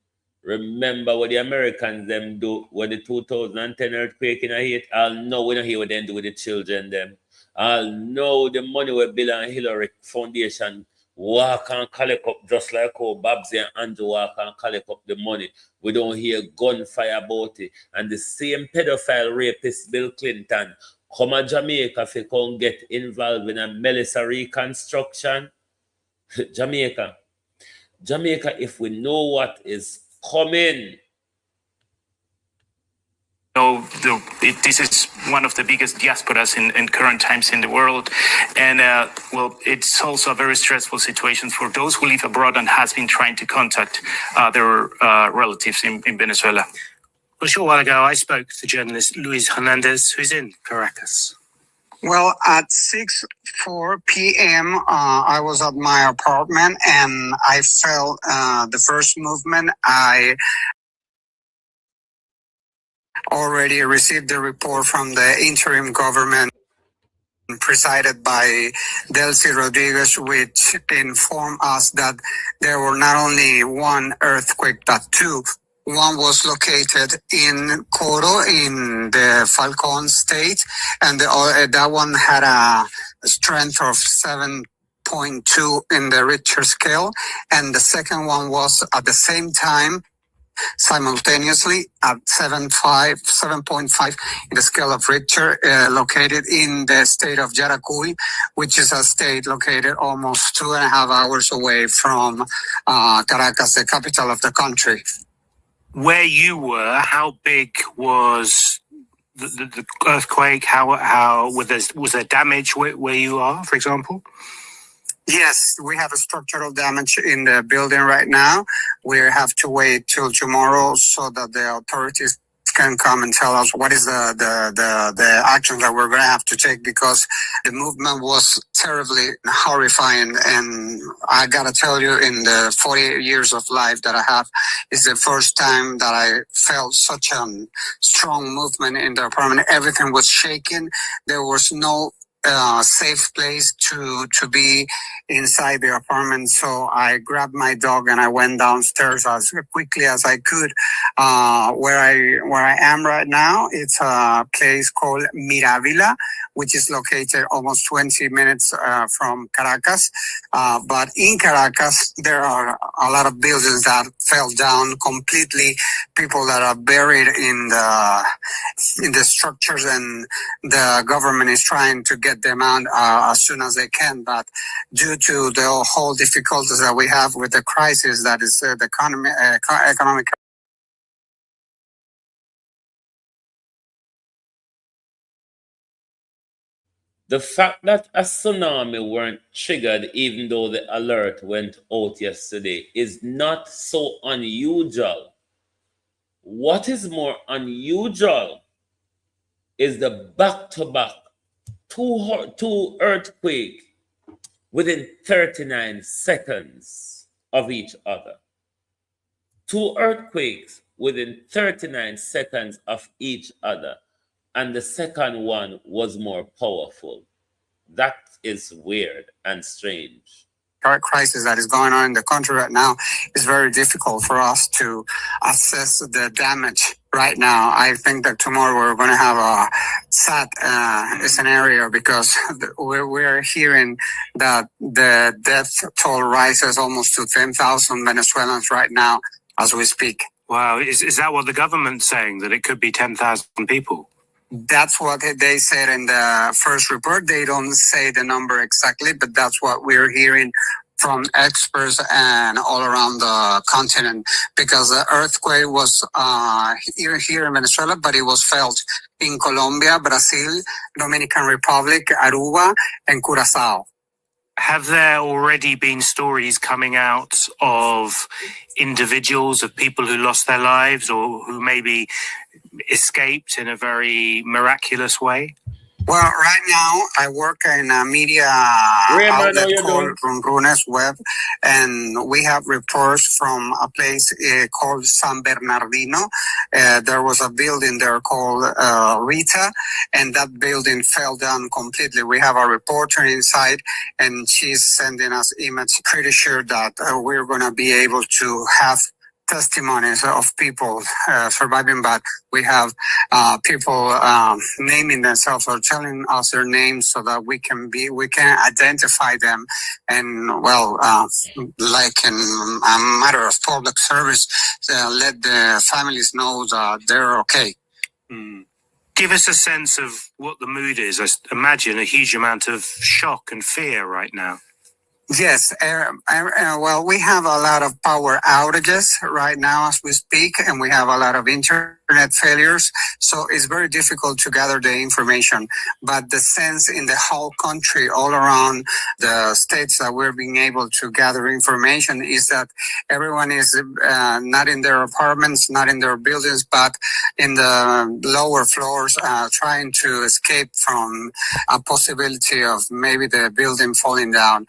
Remember what the Americans them do when the 2010 earthquake in Haiti. I'll know we don't hear what they do with the children them. I'll know the money we Bill and Hillary Foundation walk and collect up just like how Babsy and Andrew walk and collect up the money. We don't hear gunfire about it. And the same pedophile rapist Bill Clinton come to Jamaica if he can get involved in a Melissa reconstruction. Jamaica, if we know what is coming. So this is one of the biggest diasporas in current times in the world. And well, it's also a very stressful situation for those who live abroad and has been trying to contact their relatives in Venezuela. Well, a short while ago, I spoke to journalist Luis Hernandez, who's in Caracas. Well, at 6:04 p.m., I was at my apartment and I felt the first movement. I already received the report from the interim government presided by Delcy Rodriguez, which informed us that there were not only one earthquake, but two. One was located in Coro in the Falcon state, and that one had a strength of 7.2 in the Richter scale. And the second one was at the same time, simultaneously at 7.5 in the scale of Richter, located in the state of Yaracuy, which is a state located almost 2.5 hours away from Caracas, the capital of the country. Where you were, how big was the earthquake? How was there damage where you are, for example? Yes, we have a structural damage in the building right now. We have to wait till tomorrow so that the authorities can come and tell us what is the action that we're going to have to take, because the movement was terribly horrifying. And I got to tell you, in the 48 years of life that I have, it's the first time that I felt such a strong movement in the apartment. Everything was shaking. There was no safe place to be inside the apartment. So I grabbed my dog and I went downstairs as quickly as I could. Where I am right now, it's a place called Miravila, which is located almost 20 minutes from Caracas. But in Caracas, there are a lot of buildings that fell down completely, people that are buried in the structures, and the government is trying to get them out as soon as they can. But due to the whole difficulties that we have with the crisis that is the economic. The fact that a tsunami weren't triggered even though the alert went out yesterday is not so unusual. What is more unusual is the back-to-back two earthquakes within 39 seconds of each other. Two earthquakes within 39 seconds of each other, and the second one was more powerful. That is weird and strange. Crisis that is going on in the country right now is very difficult for us to assess the damage right now. I think that tomorrow we're going to have a sad scenario because we're hearing that the death toll rises almost to 10,000 Venezuelans right now as we speak. Wow, is that what the government's saying, that it could be 10,000 people? That's what they said in the first report. They don't say the number exactly, but that's what we're hearing from experts and all around the continent, because the earthquake was here in Venezuela, but it was felt in Colombia, Brazil, Dominican Republic, Aruba, and Curacao. Have there already been stories coming out of individuals, of people who lost their lives or who maybe escaped in a very miraculous way? Well, right now I work in a media outlet called Runrunes Web, and we have reports from a place called San Bernardino. There was a building there called Rita, and that building fell down completely. We have a reporter inside, and she's sending us images. Pretty sure that we're going to be able to have testimonies of people surviving, but we have people naming themselves or telling us their names so that we can identify them, and like in a matter of public service, let the families know that they're okay. Give us a sense of what the mood is. I imagine a huge amount of shock and fear right now. Yes, well, we have a lot of power outages right now as we speak, and we have a lot of internet failures. So it's very difficult to gather the information. But the sense in the whole country, all around the states that we're being able to gather information, is that everyone is not in their apartments, not in their buildings, but in the lower floors, trying to escape from a possibility of maybe the building falling down.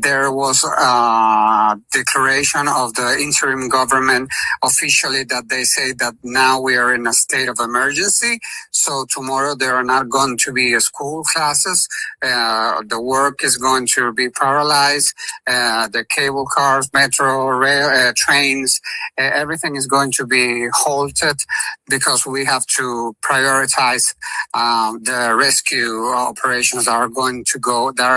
There was a declaration of the interim government officially that they say that now we are in a state of emergency. So tomorrow there are not going to be school classes. The work is going to be paralyzed. The cable cars, metro, rail, trains, everything is going to be halted because we have to prioritize the rescue operations that are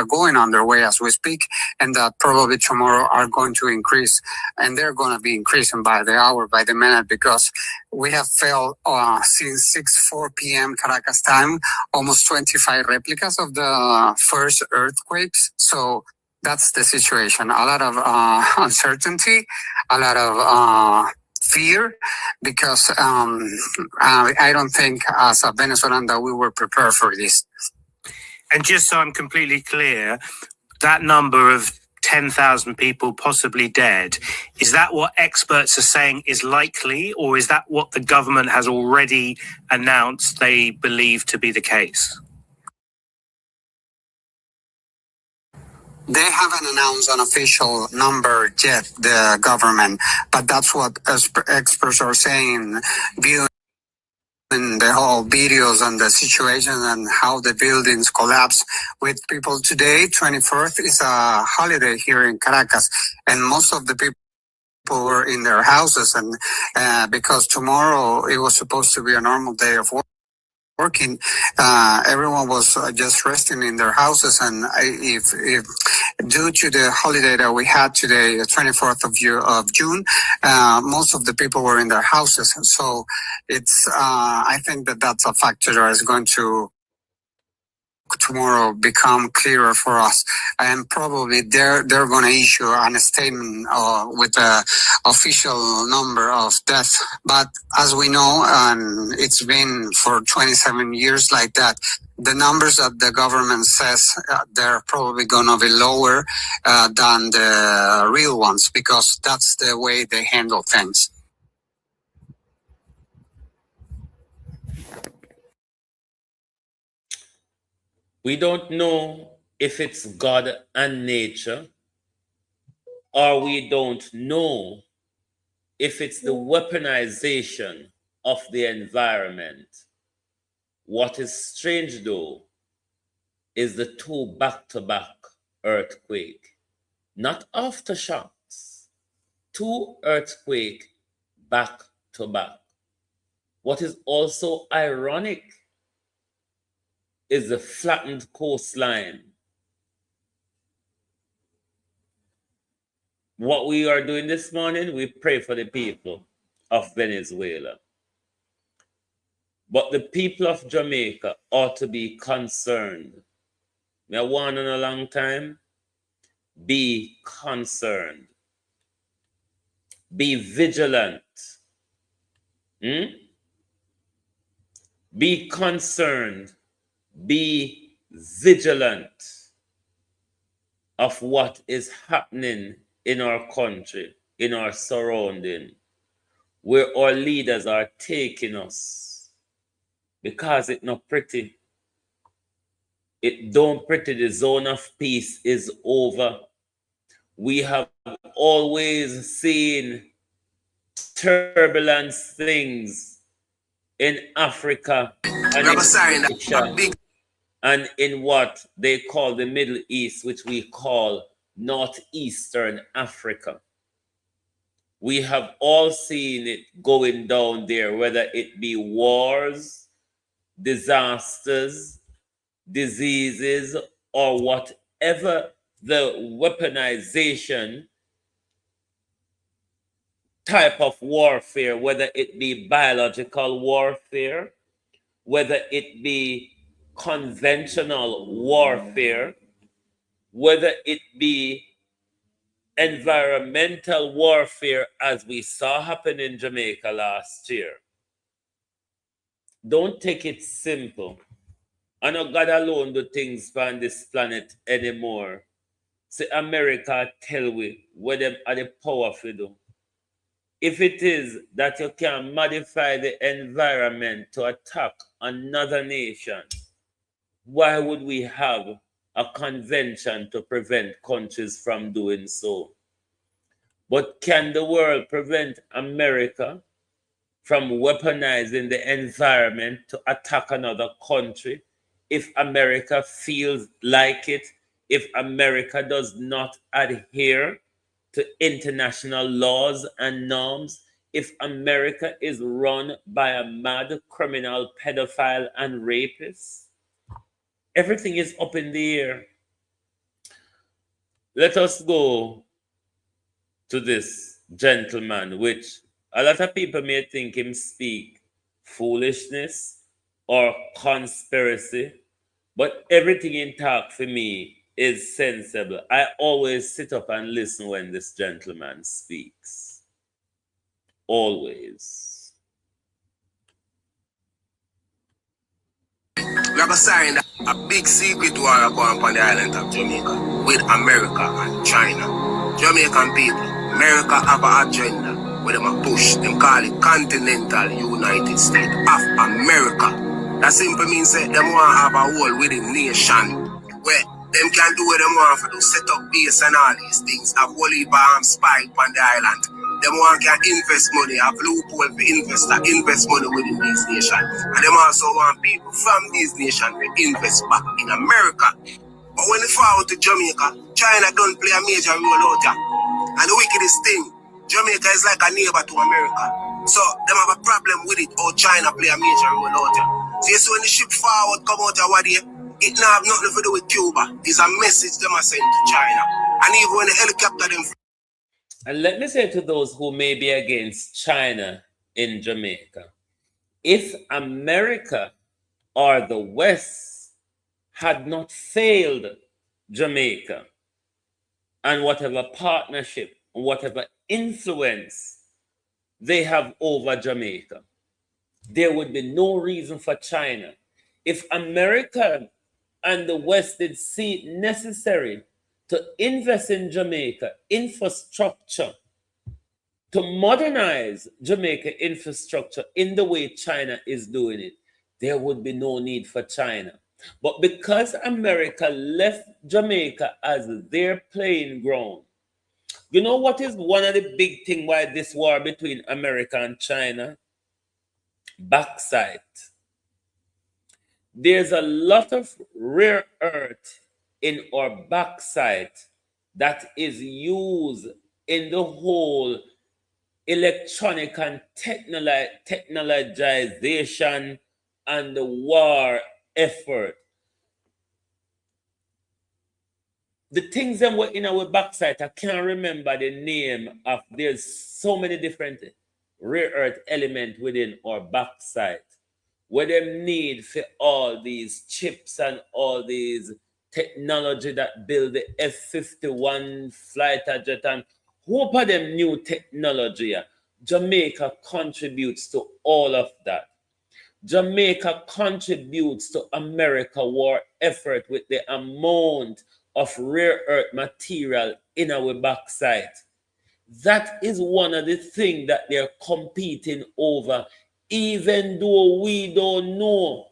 going underway as we speak, and that probably tomorrow are going to increase, and they're going to be increasing by the hour, by the minute, because we have felt since 4 p.m. Caracas time, almost 25 replicas of the first earthquakes. So that's the situation. A lot of uncertainty, a lot of fear, because I don't think as a Venezuelan that we were prepared for this. And just so I'm completely clear, that number of 10,000 people possibly dead, is that what experts are saying is likely, or is that what the government has already announced they believe to be the case? They haven't announced an official number yet, the government, but that's what experts are saying, viewing the whole videos and the situation and how the buildings collapse with people. Today, 24th, is a holiday here in Caracas, and most of the people were in their houses, and because tomorrow it was supposed to be a normal day of working, everyone was just resting in their houses. And if due to the holiday that we had today, the 24th of June, most of the people were in their houses. So it's I think that that's a factor that is going to tomorrow become clearer for us, and probably they're going to issue a statement with the official number of deaths. But as we know, and it's been for 27 years like that, the numbers that the government says they're probably going to be lower than the real ones, because that's the way they handle things. We don't know if it's God and nature, or we don't know if it's the weaponization of the environment. What is strange, though, is the two back-to-back earthquake, not aftershocks, two earthquake back-to-back. What is also ironic is the flattened coastline. What we are doing this morning, we pray for the people of Venezuela. But the people of Jamaica ought to be concerned. Me I warn on a long time, be concerned. Be vigilant. Be concerned. Be vigilant of what is happening in our country, in our surrounding, where our leaders are taking us, because it's not pretty. It don't pretty. The zone of peace is over. We have always seen turbulent things in Africa and in Asia, and in what they call the Middle East, which we call Northeastern Africa. We have all seen it going down there, whether it be wars, disasters, diseases, or whatever the weaponization type of warfare, whether it be biological warfare, whether it be conventional warfare, whether it be environmental warfare, as we saw happen in Jamaica last year. Don't take it simple. I know God alone do things on this planet anymore. See, America tell we what them are the power for do. If it is that you can modify the environment to attack another nation, why would we have a convention to prevent countries from doing so? But can the world prevent America from weaponizing the environment to attack another country if America feels like it, if America does not adhere to international laws and norms, if America is run by a mad criminal, pedophile, and rapist? Everything is up in the air. Let us go to this gentleman, which a lot of people may think him speak foolishness or conspiracy, but everything in talk for me is sensible. I always sit up and listen when this gentleman speaks. Always. We have assigned a big secret war going on the island of Jamaica with America and China. Jamaican people, America have an agenda where they push, them call it Continental United States of America. That simply means that them want to have a whole within nation where them can do what them want for to set up base and all these things. Have whole heap of spy on the island. Them want can invest money, have loophole for investor, invest money within these nations. And them also want people from these nations to invest back in America. But when they fall to Jamaica, China don't play a major role out there. And the wickedest thing, Jamaica is like a neighbor to America. So them have a problem with it, or China play a major role out there. So you see when the ship forward come out of what it don't have nothing to do with Cuba. It's a message them are sent to China. And even when the helicopter them. And let me say to those who may be against China in Jamaica, if America or the West had not failed Jamaica and whatever partnership, whatever influence they have over Jamaica, there would be no reason for China. If America and the West did see it necessary to invest in Jamaica infrastructure, to modernize Jamaica infrastructure in the way China is doing it, there would be no need for China. But because America left Jamaica as their playing ground, you know what is one of the big things why this war between America and China? Bauxite. There's a lot of rare earth in our bauxite that is used in the whole electronic and technologization and the war effort. The things that were in our bauxite, I can't remember the name of, there's so many different rare earth elements within our bauxite, where them need for all these chips and all these technology that build the F-51 fighter jet and hope of them new technology. Jamaica contributes to all of that. Jamaica contributes to America war effort with the amount of rare earth material in our bauxite. That is one of the things that they're competing over, even though we don't know,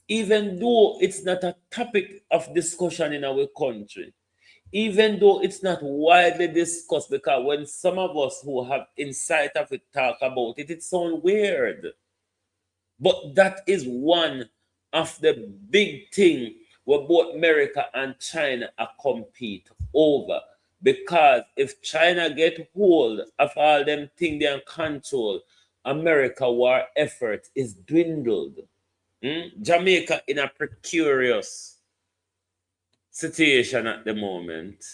even though it's not a topic of discussion in our country, even though it's not widely discussed, because when some of us who have insight of it talk about it, it sounds weird. But that is one of the big things where both America and China are compete over. Because if China get hold of all them things they control, America war effort is dwindled. Jamaica in a precarious situation at the moment.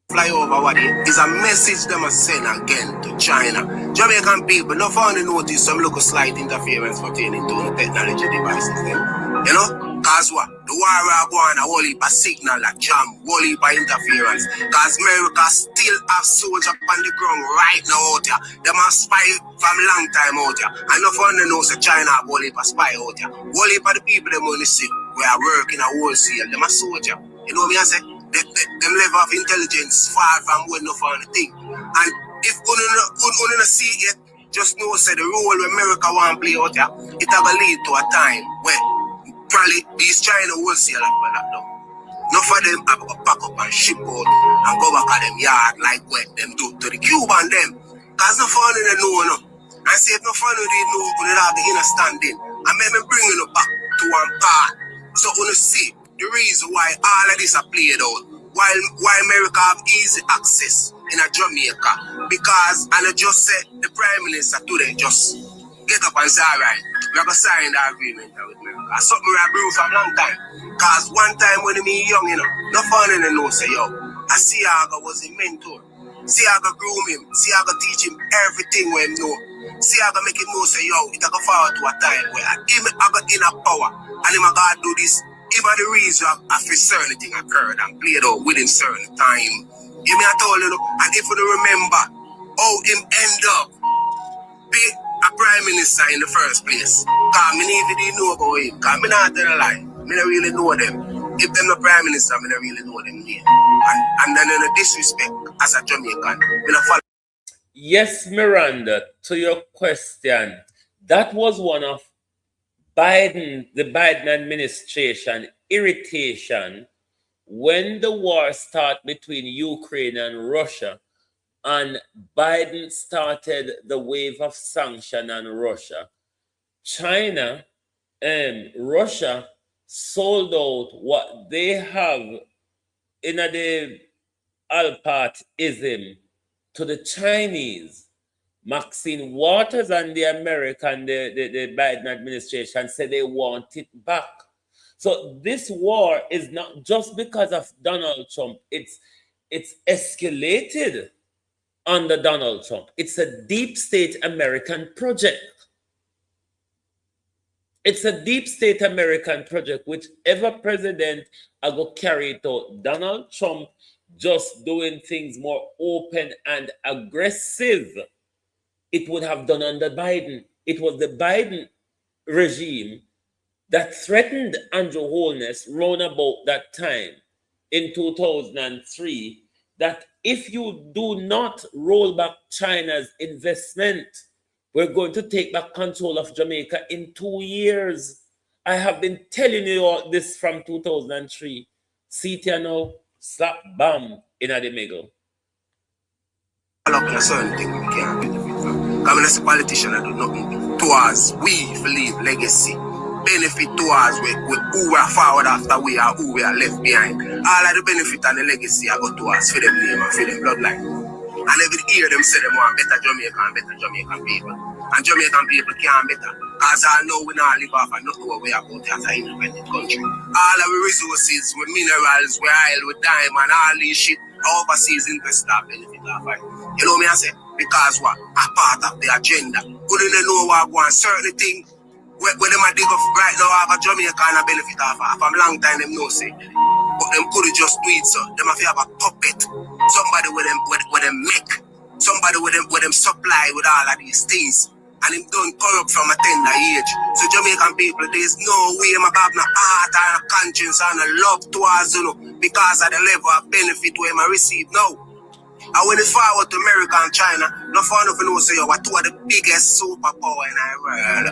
Fly over what is a message them are send again to China. Jamaican people, not only notice some local slight interference pertaining to the technology devices them. You know? Cause what? The war are going a whole heap of signal, a jam, whole heap of interference. Cause America still have soldiers on the ground right now out here. They must spy from long time out here. And no fun to know say China have whole heap of spy out here. Whole heap of the people them only see we are working a wholesale. Them a soldier. You know what I say? Them level of intelligence far from what no fun thing. And if you don't see it, just know say the role America want to play out here, it will lead to a time where probably these China wholesale for that now. Enough of them have to pack up and ship out and go back at them yard like what them do to the Cuban them. Cause no fun in the know. And say if no fun in the know, we have the understanding. And maybe bringing it back to one part. So you see the reason why all of this are played out. Why America have easy access in a Jamaica. Because, and I just said, the Prime Minister today just get up and say, all right, we have to sign the agreement with America. That's something we have brewed from a long time. Because one time when me young, you know, no fun in the know, say, yo, Siaga was his mentor. Siaga groom him. Siaga teach him everything we know. Siaga make him know, say, yo, it will go forward to a time where him got inner power and him got to do this. Even the reason of a certain thing occurred and played out within certain time. You may have told you, and if you don't remember how him end up be a prime minister in the first place. Because me even didn't know about him. Because me not tell a lie. Me don't really know them. If them not prime minister, me don't really know them name. And then in a disrespect as a Jamaican, me not follow. Yes, Miranda, to your question, that was one of the Biden administration irritation when the war started between Ukraine and Russia, and Biden started the wave of sanction on Russia. China and Russia sold out what they have in the Alpartism to the Chinese. Maxine Waters and the American, the Biden administration said they want it back. So this war is not just because of Donald Trump. It's escalated under Donald Trump. It's a deep state American project. It's a deep state American project, whichever president I go carry it out. Donald Trump just doing things more open and aggressive. It would have done under Biden. It was the Biden regime that threatened Andrew Holness round about that time in 2003, that if you do not roll back China's investment, we're going to take back control of Jamaica in 2 years. I have been telling you all this from 2003. See it here now, slap bam in the middle. Look at a certain thing we can't benefit from. Coming as a politician, I do nothing towards we believe legacy. Benefit towards who we are forward after we are who we are left behind. All of the benefit and the legacy I go towards for them name and for them bloodline. And every year them say them want better Jamaica and better Jamaican people. And Jamaican people can't better. Because I know we not live off and not know what we are about as an independent country. All of the resources, with minerals, with oil, with diamond, all these shit, overseas investors benefit off it. You know me I say? Because what? A part of the agenda. Couldn't they know what one certain thing when them a dig up right now have a Jamaica and a benefit off from long time them know say. But them could just do it so. Them have to have a puppet. Somebody with them make. Somebody with them supply with all of these things. And him done corrupt from a tender age. So Jamaican people, there's no way I'm have no heart and a conscience and a love towards you know, because of the level of benefit we I receive now. And when it's forward to America and China, no fun of you know say you are two of the biggest superpower in the world.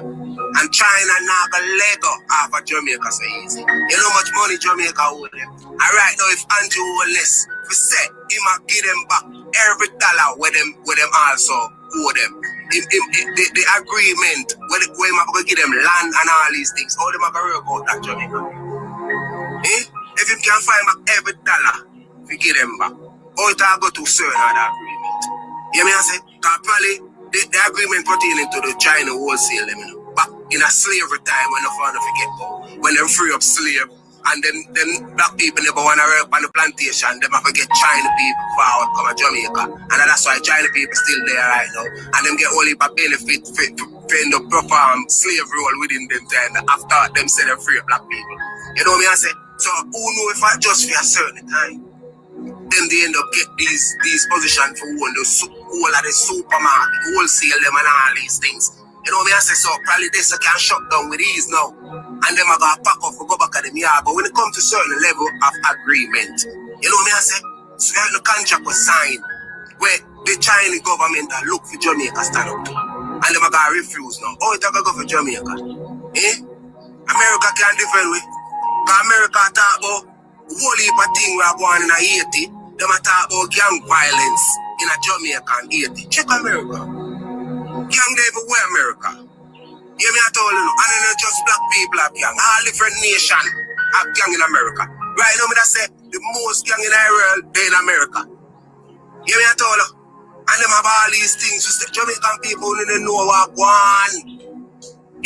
And China now got Lego off of Jamaica so easy. You know how much money Jamaica owe them. And right now if Andrew Holness we say he might give them back every dollar with them also owe them. The agreement where they might give them land and all these things, how they might work out that Jamaica. If you can find back every dollar, we give them back. Or it will go to certain other agreement. You know what I say? Because probably the agreement pertaining to the China wholesale, you know, back in a slavery time when they found forget when they free up slave and then black people never want to work on the plantation, they might forget China people forward come to Jamaica. And that's why China people still there right now. And them get only a benefit for end up perform slave role within them time after them say they free up black people. You know what I say? So who know if I just for a certain time? Then they end up get these positions for all of the supermarket, wholesale them and all these things. You know what I say? So probably this can shut down with ease now. And them are gonna pack up and go back at them yard. But when it comes to certain level of agreement, you know what I say? So the contract was signed where the Chinese government that look for Jamaica stand up to. And them are gonna refuse now. Oh, it's gonna go for Jamaica. America can't defend with. Because America talk about whole heap of thing we are going in Haiti. Them are talk about gang violence in a Jamaica and Haiti. Check America. Gang there everywhere America. You me I told you, and then not just black people have gang. All different nations have gang in America. Right now, me that say the most gang in the world they in America. You me I told you, and them have all these things. Jamaican people don't know what one.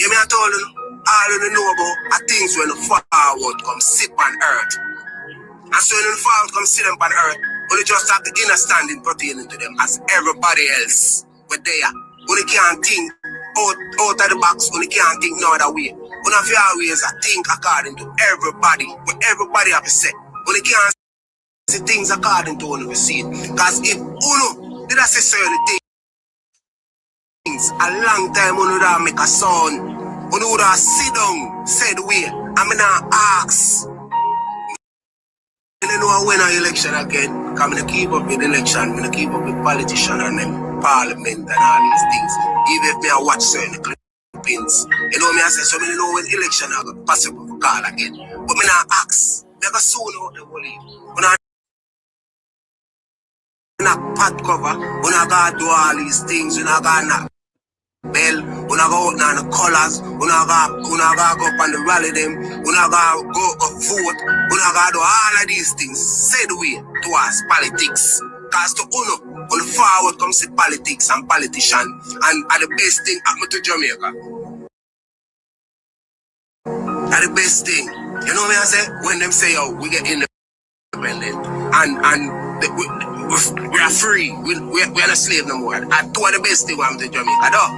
You me I told you, all you know about are things when the forward come sit on earth. And so when the forward come sit on earth, only just have the inner standing pertaining to them as everybody else. But there, only can't think out of the box, only can't think no other way. One of your ways I think according to everybody, what everybody have to say. Only can't see things according to one of the scene. Because if Uno did I say certain things a long time Uno would make a sound, Uno would have sit down, said way, I'm gonna ask. I don't know when I election again. I'm gonna keep up with election, I'm gonna keep up with politicians and then parliament and all these things. Even if me I watch certain clippings. You know me I say, so I know when election are possible for call again. But me not ask. Never soon out the whole heap. When I not pot cover, when I gotta do all these things, when I gotta knock bell, when I go out on the colors, when I gotta go up on the rally them, when I gotta go up vote, when I gotta do all of these things, say the way towards politics. Because to Uno, on the forward comes to politics and politician, and the best thing happen to Jamaica. And the best thing, you know what I say? When them say, oh, we get independent, and we are free, we are not slave no more. And two of the best thing happen to Jamaica, though.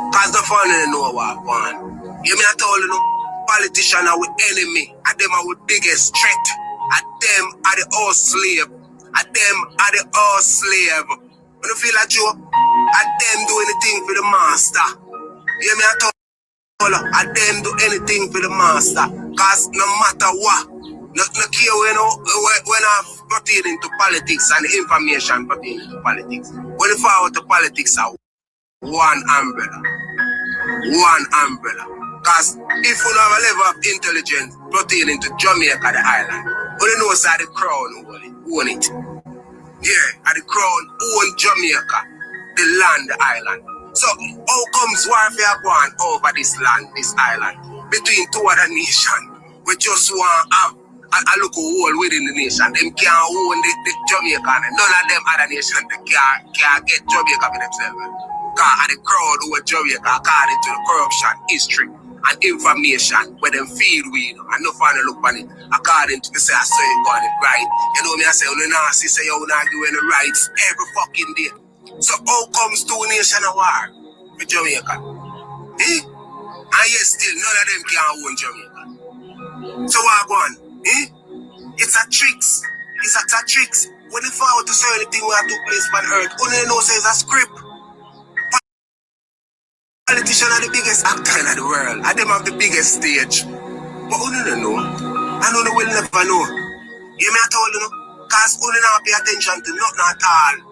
Because the fun they know what I want. You mean I told you, know? Politicians are our enemy. And them are our biggest threat. And them are the old slave. And them are the old slave. When you feel like Joe, and them do anything for the master. You hear me at all? And them do anything for the master. Cause no matter what, no care when I pertain into politics and information pertaining to politics. When you forward to politics are one umbrella. One umbrella. Cause if you have a level of intelligence pertaining to Jamaica, the island, you know it's the crown own it. Yeah, and the crown own Jamaica, the land, the island. So how comes warfare going over this land, this island, between two other nations? We just want to have a local hole within the nation. Them can't own the Jamaica. And none of them other nations can't get Jamaica for themselves. Because the crowd over Jamaica, according to the corruption history and information where them feed with, and no fun look on it. According to me, say I saw you got it right. You know me, I say, you know, I say you not doing the rights every fucking day. So how comes two nations a war with Jamaica? Eh? And yet still none of them can own Jamaica. So what going? Eh? It's a tricks. It's a tricks. When you forward to say anything where took place on earth, only know say it's a script. Politicians are the biggest actor in the world, and them have the biggest stage. But who don't know? And who will never know. You may have told you know, because who don't pay attention to nothing at all.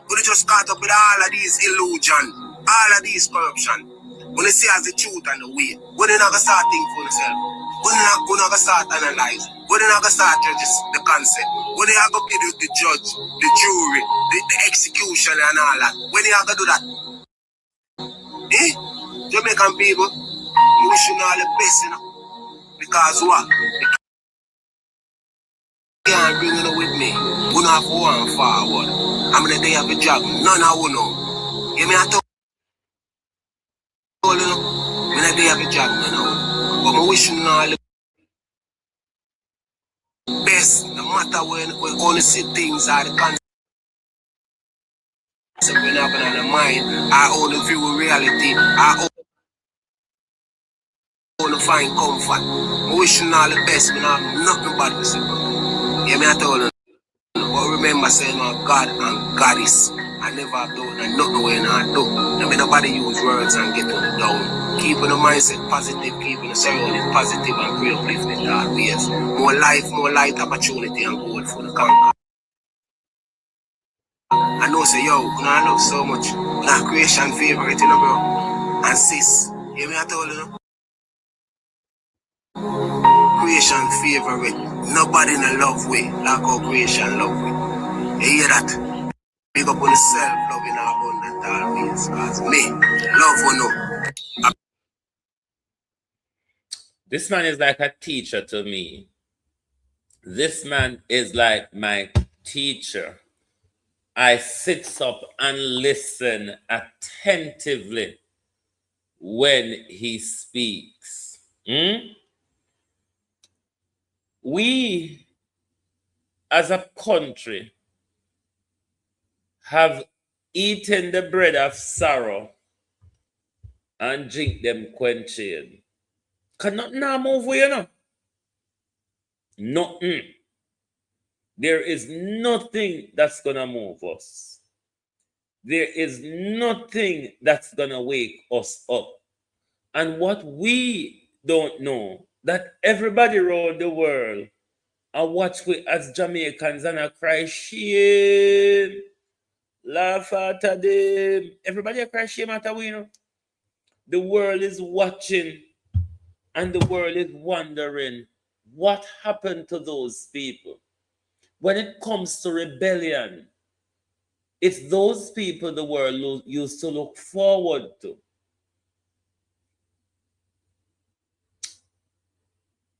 Who just caught up with all of these illusion, all of these corruption. When they see as the truth and the way, when they not gonna start thinking for themselves, when they not gonna start analyze, when they not gonna start judge the concept, when they are gonna be the judge, the jury, the execution and all that, when they are gonna do that. Eh? Jamaican people, we wish you all the best, you know. Because what? They can't bring it with me. We don't have to one forward. I'm in the day of a job. None of you know. You mean I told you know? I'm in the day of a job, none of you. But I wish you all the best. No matter when we're going to see things are the concept. When happen on the mind, I only view reality. I only find comfort. I wish you all the best. I have nothing bad to say. Yeah, me I told you. But remember saying God and Goddess. I never have done nothing when I do. I mean nobody use words and get on down. Keeping the mindset positive, keeping the surrounding positive and great uplifting always. More life, more light, opportunity and goal for the conquer. I know say yo, I love so much. That creation favorite, you know, bro. And sis, you me I told you know? Creation favorite. Nobody in a love way, like how creation love way. You hear that? Big up on yourself, loving abundant always. Cause me, love will know. This man is like a teacher to me. This man is like my teacher. I sit up and listen attentively when he speaks. We, as a country, have eaten the bread of sorrow and drink them quenching. Cannot now move, you know. Nothing. There is nothing that's gonna move us. There is nothing that's gonna wake us up. And what we don't know, that everybody around the world and watch we as Jamaicans and a cry shame, laugh at them. Everybody a cry shame at we, you know. The world is watching and the world is wondering what happened to those people. When it comes to rebellion, it's those people the world used to look forward to.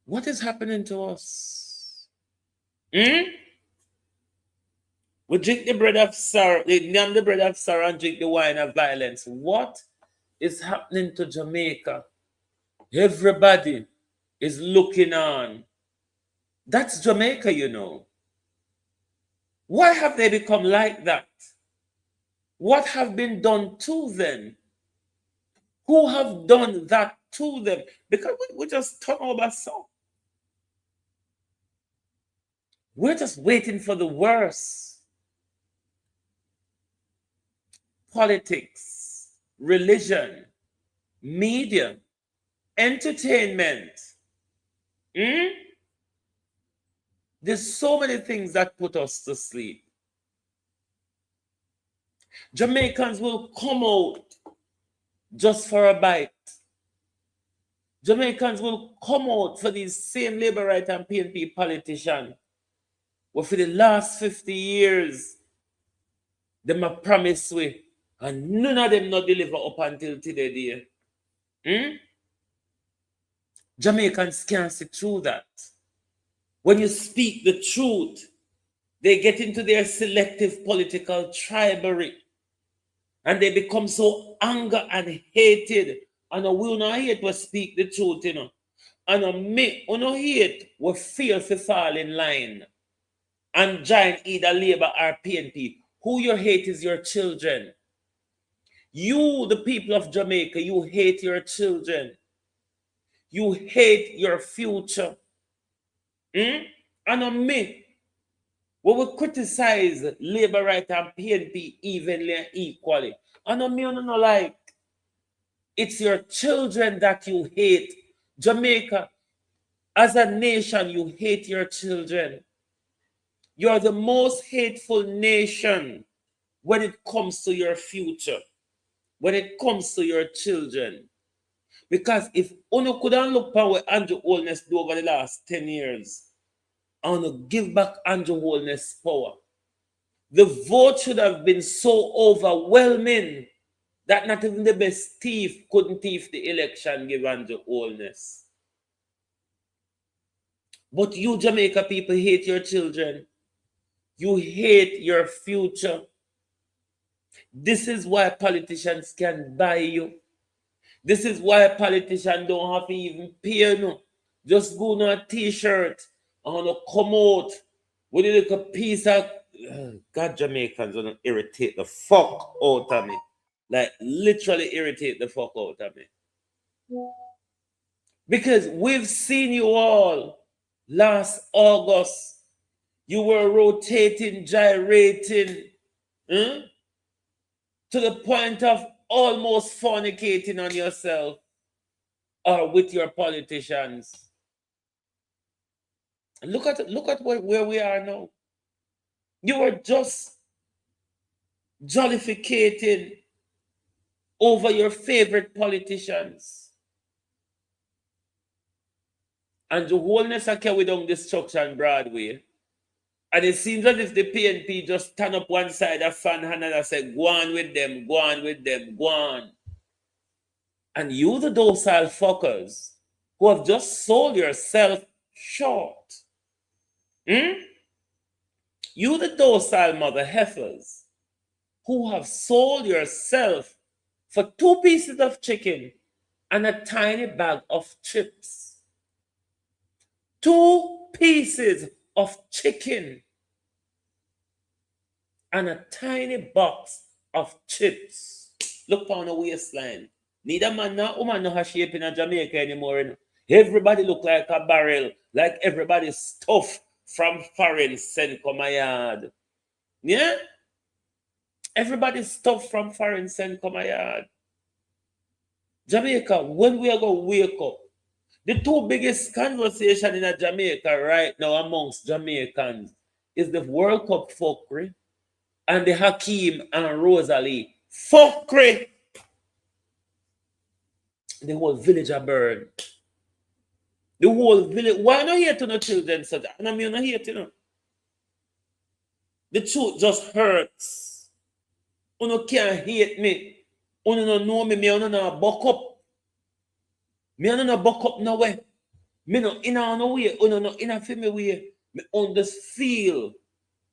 What is happening to us? We drink the bread of sorrow, name the bread of sorrow and drink the wine of violence. What is happening to Jamaica? Everybody is looking on. That's Jamaica, you know. Why have they become like that? What have been done to them? Who have done that to them because we just turn over so. We're just waiting for the worst. Politics, religion, media, entertainment. There's so many things that put us to sleep. Jamaicans will come out just for a bite. Jamaicans will come out for these same labor right and PNP politicians. Well, for the last 50 years, them a promise we, and none of them not deliver up until today. Jamaicans can't see through that. When you speak the truth, they get into their selective political tribalism, and they become so angry and hated. And we will not hate we speak the truth, you know. And me, we not hate we fear to fall in line and join either Labour or PNP. Who you hate is your children. You, the people of Jamaica, you hate your children. You hate your future. And on me, we will criticize Labour right and PNP evenly and equally. And on me, I don't like. It's your children that you hate. Jamaica, as a nation, you hate your children. You are the most hateful nation when it comes to your future, when it comes to your children. Because if Uno couldn't look at what Andrew Holness do over the last 10 years, I want to give back Andrew Holness power. The vote should have been so overwhelming that not even the best thief couldn't thief the election, give Andrew Holness. But you Jamaica people hate your children. You hate your future. This is why politicians can buy you. This is why politicians don't have to even pay you. Just go on a t-shirt and come out with a little piece of... God, Jamaicans want to irritate the fuck out of me. Like, literally irritate the fuck out of me. Because we've seen you all last August. You were rotating, gyrating, to the point of almost fornicating on yourself or with your politicians. Look at where we are now. You were just jollificating over your favorite politicians. And the wholeness of carry down destruction Broadway. And it seems as if the PNP just stand up one side of fan hand and say, go on with them, go on with them, go on. And you, the docile fuckers, who have just sold yourself short. You, the docile mother heifers, who have sold yourself for 2 pieces of chicken and a tiny bag of chips. 2 pieces of chicken and a tiny box of chips. Look on the waistline. Neither man nor woman no have shape in Jamaica anymore. You know? Everybody look like a barrel, like everybody stuff from foreign sent come a yard. Yeah? Everybody stuff from foreign sent come a yard. Jamaica, when we are going to wake up, the 2 biggest conversation in Jamaica right now amongst Jamaicans is the World Cup fuckery and the Hakeem and Rosalie fuckery. The whole village are burned. The whole village. Why not here to no children? So that? And I'm not here to know. The truth just hurts. You can't hate me. You don't know me. Me don't buck up. Me don't buck up no way. Me no in no way. You no in a family way. Me on just feel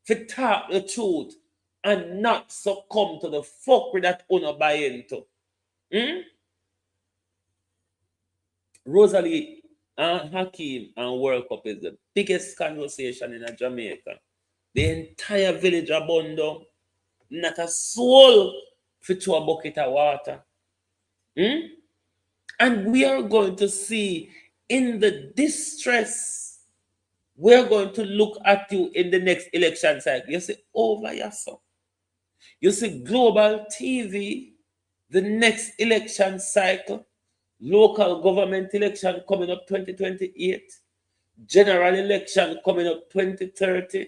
to talk the truth and not succumb to the fuckery that you buy into. Rosalie and Hakeem and World Cup is the biggest conversation in Jamaica. The entire village are burned down. Not a soul fit to a bucket of water. And And we are going to see in the distress, we're going to look at you in the next election cycle. You see, over yourself. You see, global TV, the next election cycle, local government election coming up 2028, general election coming up 2030.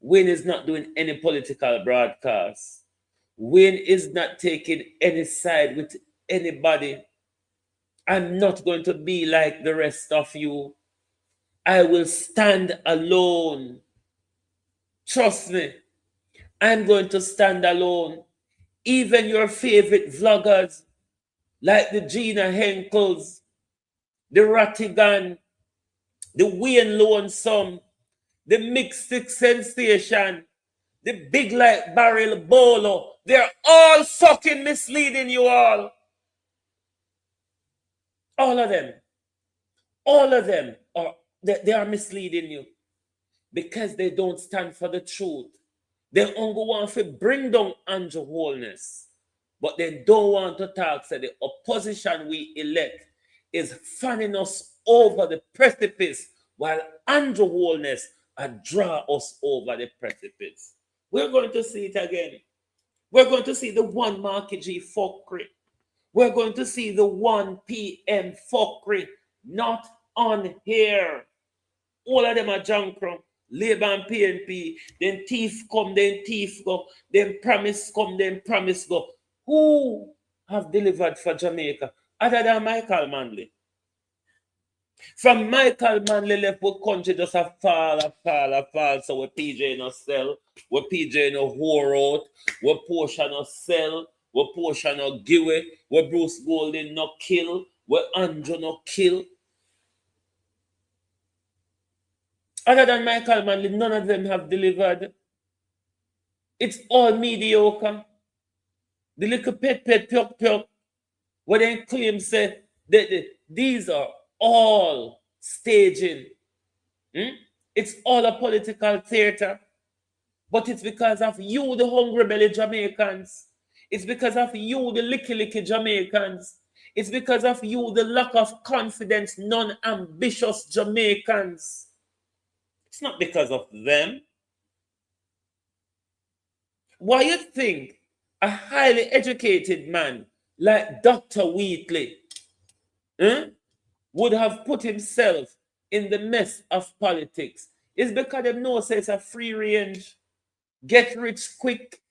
Wayne is not doing any political broadcast. Wayne is not taking any side with anybody. I'm not going to be like the rest of you. I will stand alone. Trust me. I'm going to stand alone. Even your favorite vloggers, like the Gina Henkels, the Rattigan, the Wayne Lonesome, the Mixed Sensation, the Big Light Barrel Bolo, they're all fucking misleading you all. All of them. All of them are they are misleading you because they don't stand for the truth. They only want to bring down Andrew Holness, but they don't want to talk. So the opposition we elect is fanning us over the precipice while Andrew Holness draw us over the precipice. We're going to see it again. We're going to see the 1 Marky G fuckery. We're going to see the 1 PM fuckery, not on here. All of them are junk from Labour and PNP. Then thief come, then thief go. Then promise come, then promise go. Who have delivered for Jamaica other than Michael Manley? From Michael Manley left, what country just a fall. So we PJ no sell, we PJ no whore out, we Portia no sell, we Portia no give away, we Bruce Golden no kill, we Andrew no kill. Other than Michael Manley, none of them have delivered. It's all mediocre. The little pet pyok, what they claim say that these are all staging. It's all a political theater. But it's because of you, the hungry belly Jamaicans. It's because of you, the licky Jamaicans. It's because of you, the lack of confidence, non-ambitious Jamaicans. It's not because of them. Why you think a highly educated man like Dr. Wheatley would have put himself in the mess of politics? It's because they know it's a free range, get rich quick,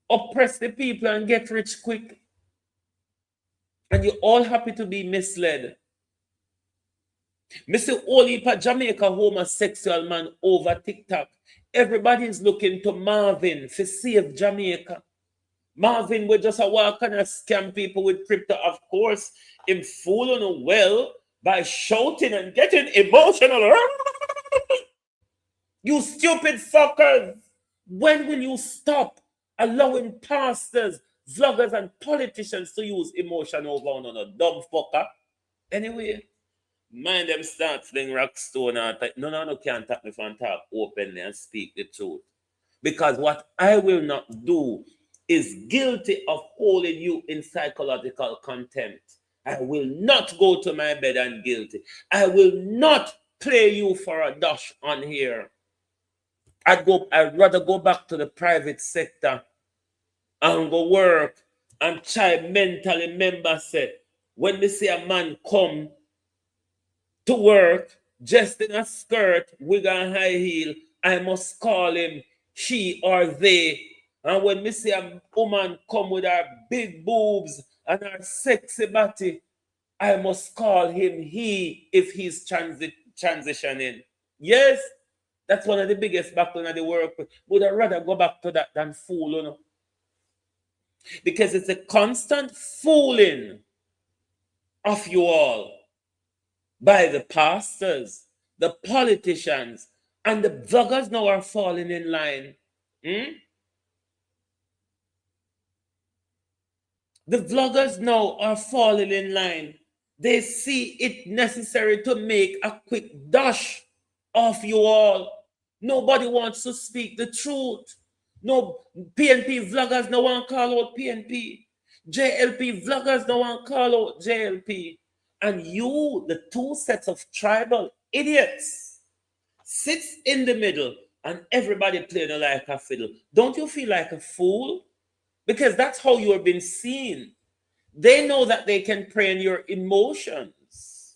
oppress the people and get rich quick. And you're all happy to be misled. Mr. Olipa Jamaica homosexual man over TikTok. Everybody's looking to Marvin to save Jamaica. Marvin will just walk and scam people with crypto. Of course, him fooling well by shouting and getting emotional. You stupid fuckers. When will you stop allowing pastors, vloggers, and politicians to use emotion over on a dumb fucker? Anyway, mind them start fling rock stone out. No can't tap me from talk openly and speak the truth. Because what I will not do is guilty of holding you in psychological contempt. I will not go to my bed and guilty. I will not play you for a dash on here. I'd rather go back to the private sector and go work and try mentally remember say when they see a man come to work just in a skirt, wig and high heel, I must call him she or they. And when me see a woman come with her big boobs and her sexy body, I must call him he if he's transitioning. Yes, that's one of the biggest background of the work. Would I rather go back to that than fool, you know? Because it's a constant fooling of you all by the pastors, the politicians, and the vloggers now are falling in line. The vloggers now are falling in line. They see it necessary to make a quick dash of you all. Nobody wants to speak the truth. No, PNP vloggers no one call out PNP. JLP vloggers don't want to call out JLP. And you, the two sets of tribal idiots, sits in the middle and everybody playing like a fiddle. Don't you feel like a fool? Because that's how you have been seen. They know that they can prey on your emotions.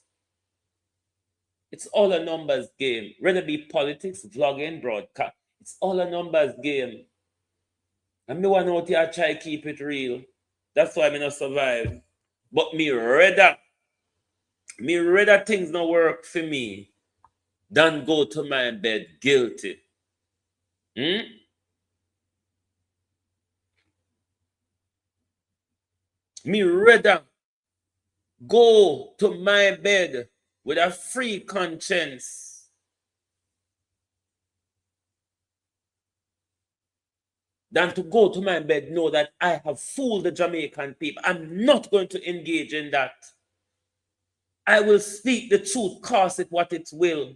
It's all a numbers game. Whether it be politics, vlogging, broadcast, it's all a numbers game. And me want out here try keep it real. That's why I'm not survive. But me rather things not work for me than go to my bed guilty. Me rather go to my bed with a free conscience than to go to my bed know that I have fooled the Jamaican people. I'm not going to engage in that. I will speak the truth, cost it what it will.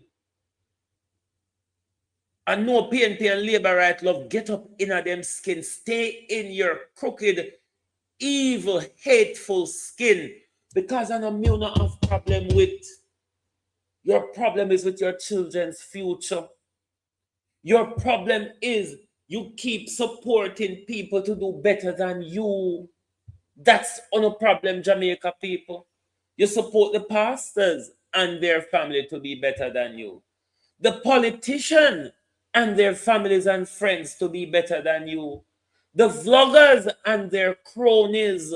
And no PNP and Labour right love, get up in a them skin. Stay in your crooked, evil, hateful skin. Because I know me not have problem with. Your problem is with your children's future. Your problem is you keep supporting people to do better than you. That's on a problem, Jamaica people. You support the pastors and their family to be better than you. The politician and their families and friends to be better than you. The vloggers and their cronies,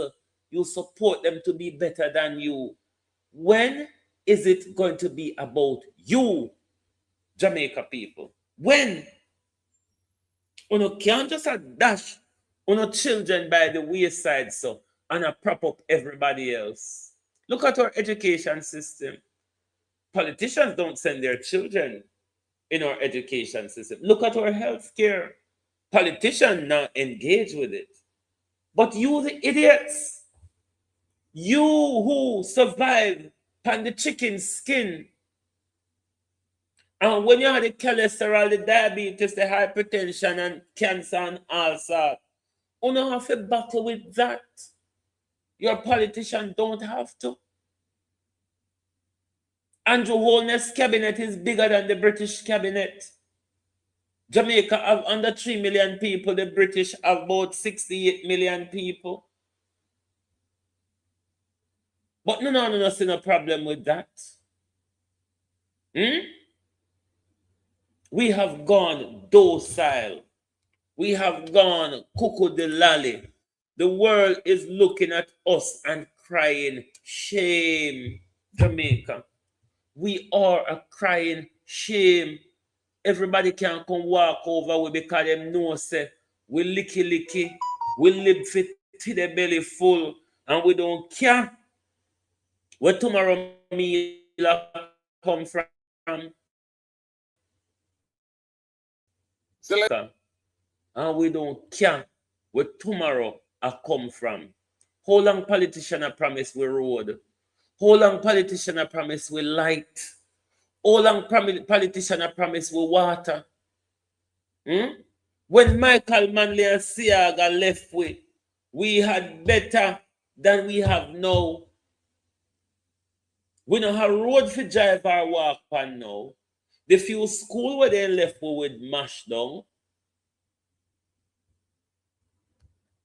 you support them to be better than you. When is it going to be about you, Jamaica people? When? You can't just dash on children by the wayside so and prop up everybody else. Look at our education system. Politicians don't send their children in our education system. Look at our health care. Politicians not engage with it. But you, the idiots, you who survive on the chicken skin, and when you have the cholesterol, the diabetes, the hypertension, and cancer, and all sorts, you don't have to battle with that. Your politicians don't have to. Andrew Holness' cabinet is bigger than the British cabinet. Jamaica have under 3 million people. The British have about 68 million people. But no see no problem with that. We have gone docile. We have gone cuckoo de lally. The world is looking at us and crying, shame, Jamaica. We are a crying shame. Everybody can come walk over we because them know say we licky, we live fit to the belly full, and we don't care where tomorrow meal come from. And we don't care where tomorrow come from. How long politician a promise we road? How long politician a promise we light? How long politician a promise we water? When Michael Manley and Siaga left we had better than we have now. We don't have road for drive or walk on now. The few school where they left with mash down.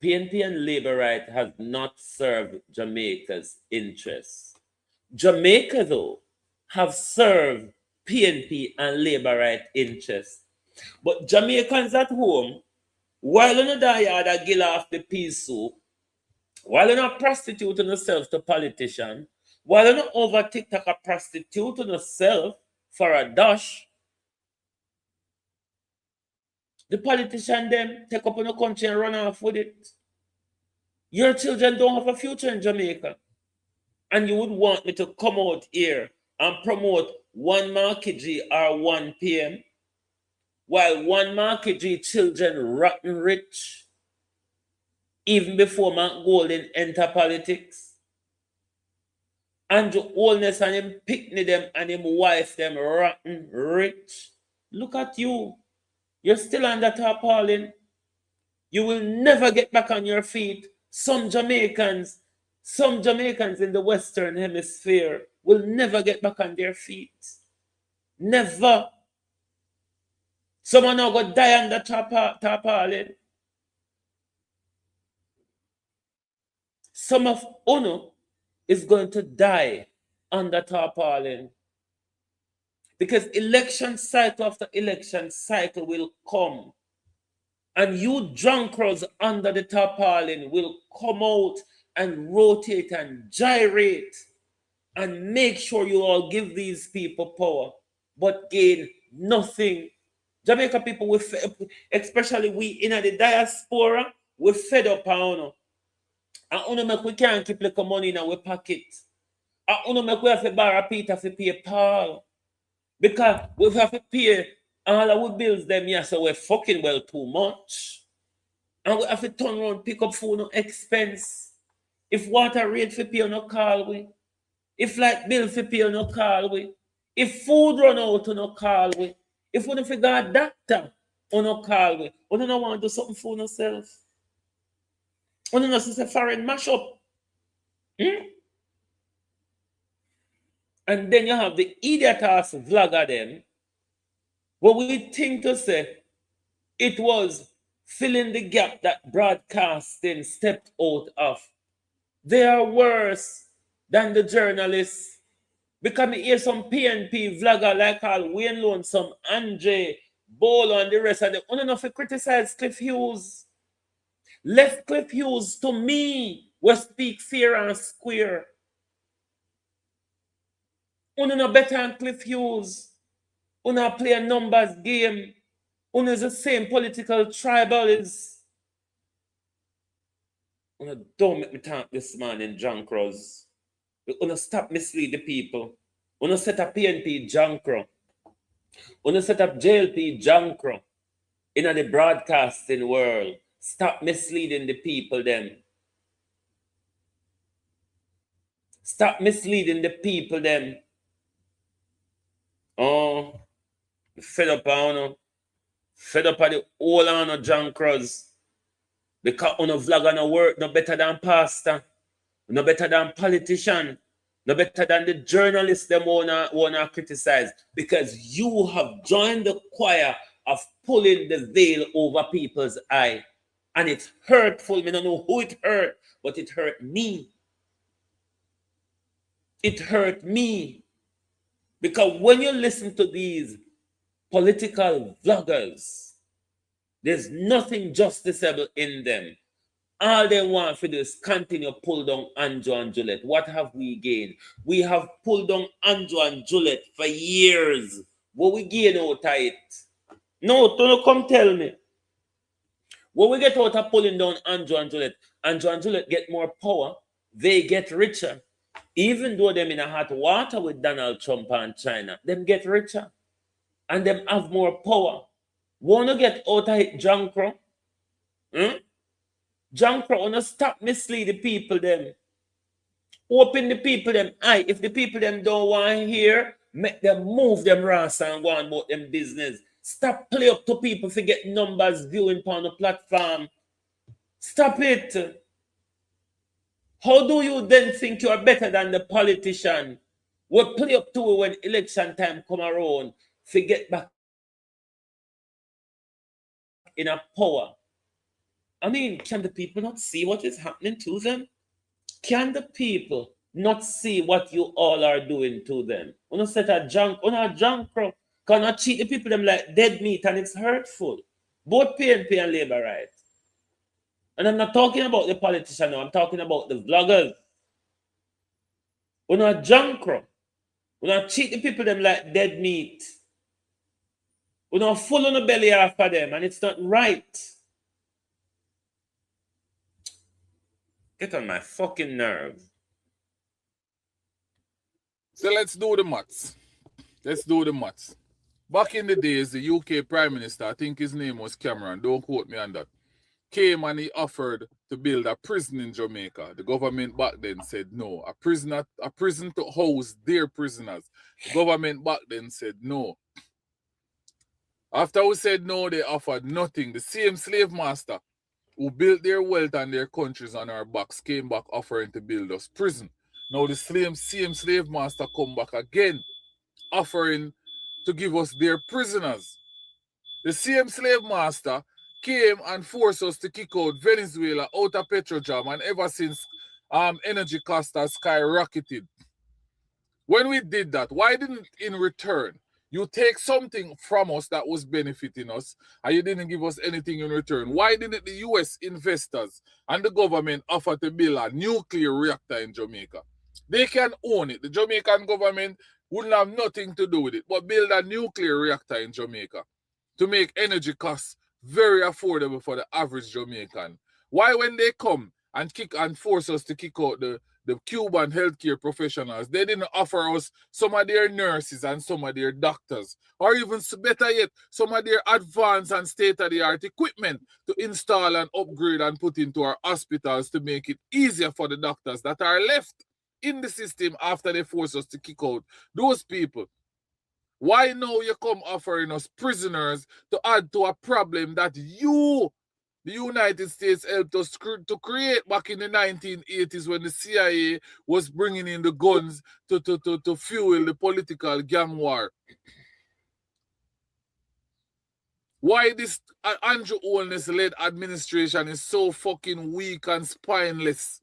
PNP and Labour right has not served Jamaica's interests. Jamaica, though, have served PNP and Labour right interests. But Jamaicans at home, while on the yard a gill off the pea soup, while on a prostituting yourself to politician, while on over TikTok a prostituting yourself for a dash, the politician them take up on the country and run off with it. Your children don't have a future in Jamaica. And you would want me to come out here and promote one Market G or 1 PM, while one Market G children rotten rich, even before Mark Golden enter politics. Andrew Holness and him pickney them and him wife them rotten rich. Look at you. You're still on that tarpaulin. You will never get back on your feet. Some Jamaicans in the Western Hemisphere will never get back on their feet. Never. Someone now go die on the tarpaulin. Some of Uno is going to die on the tarpaulin. Because election cycle after election cycle will come. And you drunkards under the tarpaulin will come out and rotate and gyrate and make sure you all give these people power, but gain nothing. Jamaica people, especially we in the diaspora, we're fed up on. And we can't keep like money in our pocket. And we have to borrow Peter to pay Paul. Because we have to pay all our bills them, yeah, so we're fucking well too much. And we have to turn around, pick up food, no expense. If water rate for pay, no call we. If light bill for pay, no call we. If food run out, no call we. If we don't figure a doctor, no call we. We don't want to do something for ourselves. We don't know if it's a foreign mash up. And then you have the idiot ass vlogger them. What we think to say, it was filling the gap that broadcasting stepped out of. They are worse than the journalists. Because I hear some PNP vlogger like all Wayne Lone, some Andre, Bolo, and the rest of them. I don't know if you criticize Cliff Hughes. Left Cliff Hughes to me, we speak fair and square. Uno no better than Cliff Hughes. Uno play a numbers game. Uno is the same political tribalism. Uno don't make me talk this man in junk crows. Uno stop mislead the people. Uno set up PNP junk crow. Uno set up JLP junk crow. In the broadcasting world. Stop misleading the people them. Stop misleading the people them. Oh, fed up on fed up at the whole on John Cross. Because on a vlogger no work no better than pastor, no better than politician, no better than the journalists them wanna criticize. Because you have joined the choir of pulling the veil over people's eye. And it's hurtful. I don't know who it hurt, but it hurt me. It hurt me. Because when you listen to these political vloggers, there's nothing justiciable in them. All they want to do is continue to pull down Andrew and Juliet. What have we gained? We have pulled down Andrew and Juliet for years. What we gain out of it? No, don't come tell me. When we get out of pulling down Andrew and Juliet get more power, they get richer. Even though them in a hot water with Donald Trump and China, them get richer. And them have more power. Wanna get out of it, Jankro? Jankro, wanna stop mislead the people them. Open the people them eye. If the people them don't want to hear, make them move them rasta and go on about them business. Stop play up to people for get numbers viewing on the platform. Stop it. How do you then think you are better than the politician? We play up to when election time come around, forget back in a power. I mean, can the people not see what is happening to them? Can the people not see what you all are doing to them? You know, set a junk, cannot cheat the people them like dead meat, and it's hurtful. Both PNP and labor rights. And I'm not talking about the politician now, I'm talking about the vloggers. We're not junk. We're not cheat the people them like dead meat. We're not full on the belly after them, and it's not right. Get on my fucking nerve. So let's do the maths. Back in the days, the UK Prime Minister, I think his name was Cameron, don't quote me on that, came and he offered to build a prison in Jamaica. The government back then said no. A prison to house their prisoners. The government back then said no. After we said no, they offered nothing. The same slave master who built their wealth and their countries on our backs came back offering to build us prison. Now the same slave master come back again, offering to give us their prisoners. The same slave master came and forced us to kick out Venezuela out of Petrojam, and ever since energy costs have skyrocketed. When we did that, why didn't in return you take something from us that was benefiting us and you didn't give us anything in return? Why didn't the US investors and the government offer to build a nuclear reactor in Jamaica? They can own it. The Jamaican government wouldn't have nothing to do with it, but build a nuclear reactor in Jamaica to make energy costs very affordable for the average Jamaican. Why when they come and kick and force us to kick out the Cuban healthcare professionals, they didn't offer us some of their nurses and some of their doctors, or even better yet, some of their advanced and state-of-the-art equipment to install and upgrade and put into our hospitals to make it easier for the doctors that are left in the system after they force us to kick out those people. Why now you come offering us prisoners to add to a problem that you, the United States, helped us to create back in the 1980s when the CIA was bringing in the guns to fuel the political gang war? Why this Andrew Holness-led administration is so fucking weak and spineless?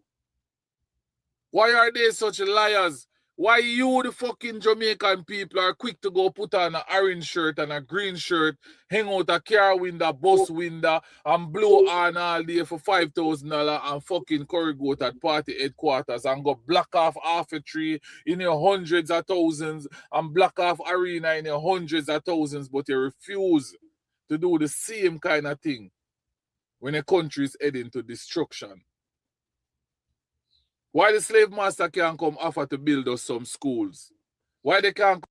Why are they such liars? Why you, the fucking Jamaican people, are quick to go put on an orange shirt and a green shirt, hang out a car window, bus window, and blow on all day for $5,000 and fucking curry goat at party headquarters and go block off half a tree in your hundreds of thousands and block off arena in your hundreds of thousands, but you refuse to do the same kind of thing when a country is heading to destruction? Why the slave master can't come offer to build us some schools? Why they can't?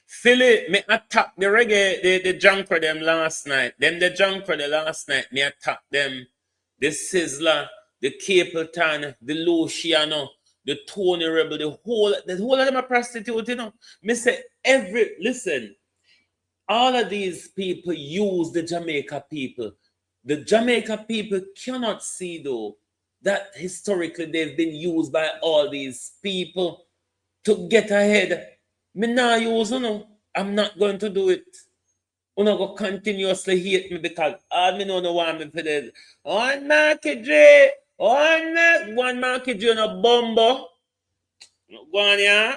Philly, me attack the reggae, the junker them last night. Them the junker the last night, me attack them. The Sizzler, the Capleton, the Luciano, the Tony Rebel, the whole of them are prostitute, you know. Me say listen, all of these people use the Jamaica people. The Jamaica people cannot see though that historically they've been used by all these people to get ahead. Me not use, you know. I'm not going to do it. I'm not going to continuously hate me because all me know no want me for this. One market J, one market J on a bumbo. Go on, yeah.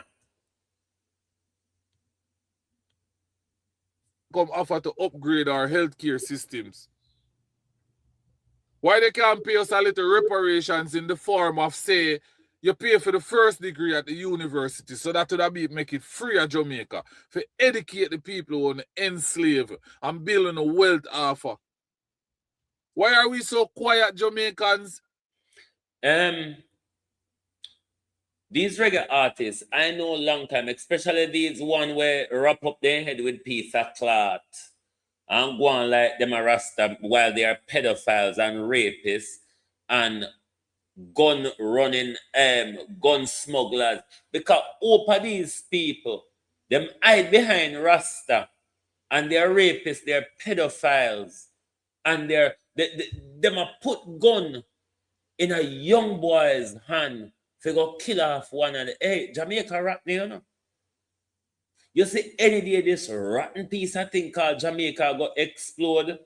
Come offer to upgrade our healthcare systems. Why they can't pay us a little reparations in the form of, say, you pay for the first degree at the university, so that would make it free at Jamaica, for educate the people who want to enslave and building a wealth offer. Why are we so quiet, Jamaicans? These reggae artists, I know a long time, especially these one where wrap up their head with piece of cloth and go on like them a rasta while they are pedophiles and rapists and gun running, gun smugglers. Because all of these people, them hide behind rasta and they're rapists, they're pedophiles, and them a put gun in a young boy's hand to go kill off one of the, hey, Jamaica rotten, you know. You see, any day this rotten piece of thing called Jamaica go explode,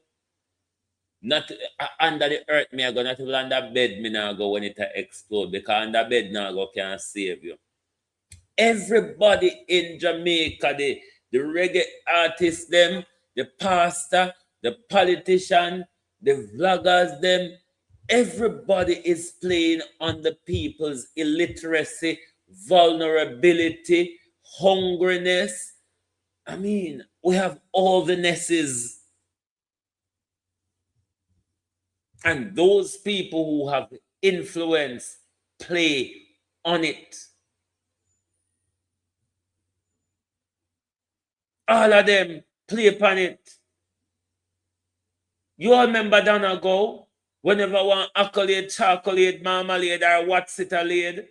not under the earth, me I go not even under bed, me now go when it explode, because under bed now go can't save you. Everybody in Jamaica, the reggae artists, them, the pastor, the politician, the vloggers, them, everybody is playing on the people's illiteracy, vulnerability, hungriness. I mean, we have all the nesses. And those people who have influence play on it. All of them play upon it. You all remember down ago, whenever one accolade, chocolate, marmalade, or what's it a lady,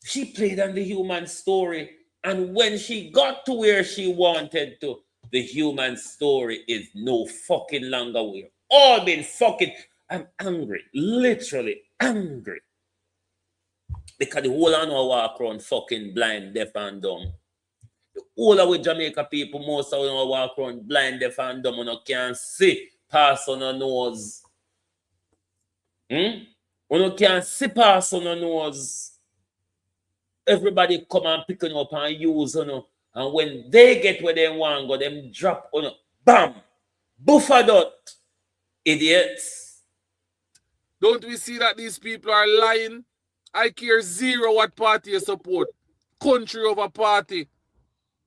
she played on the human story. And when she got to where she wanted to, the human story is no fucking longer. We've all been fucking. I'm angry, literally angry. Because the whole of no walk around fucking blind, deaf and dumb. The whole of with Jamaica people, most of them walk around blind, deaf and dumb, and you can't see past on the nose. You can't see past on the nose. Everybody come and pick you up and use you. And when they get where they want go, them drop on bam, buffer dot. Idiots. Don't we see that these people are lying? I care zero what party you support. Country over party.